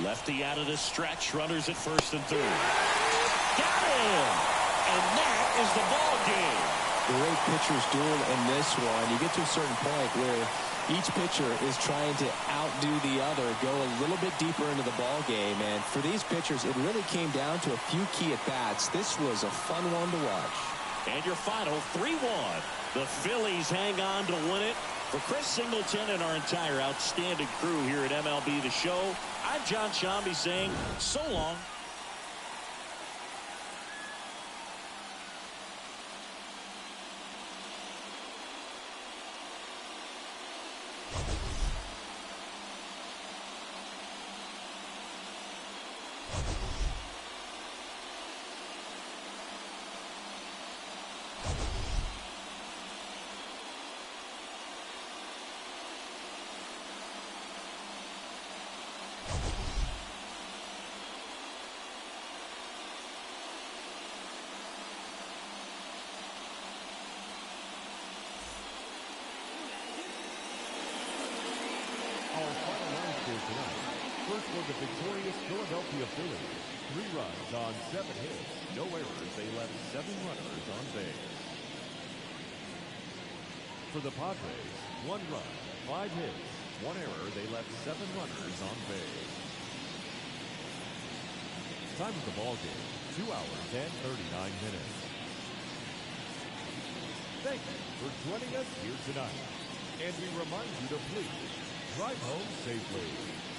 Lefty out of the stretch. Runners at first and third. Got him! And that is the ball game. Great pitcher's duel in this one. You get to a certain point where each pitcher is trying to outdo the other, go a little bit deeper into the ball game. And for these pitchers, it really came down to a few key at-bats. This was a fun one to watch. And your final 3-1. The Phillies hang on to win it. For Chris Singleton and our entire outstanding crew here at MLB The Show, I'm John Shambi saying so long. our final line score tonight. First for the victorious Philadelphia Phillies. 3 runs on 7 hits. No errors. They left 7 runners on base. For the Padres, 1 run, 5 hits, 1 error. They left 7 runners on base. Time of the ball game, 2 hours and 39 minutes. Thank you for joining us here tonight. And we remind you to please drive home safely.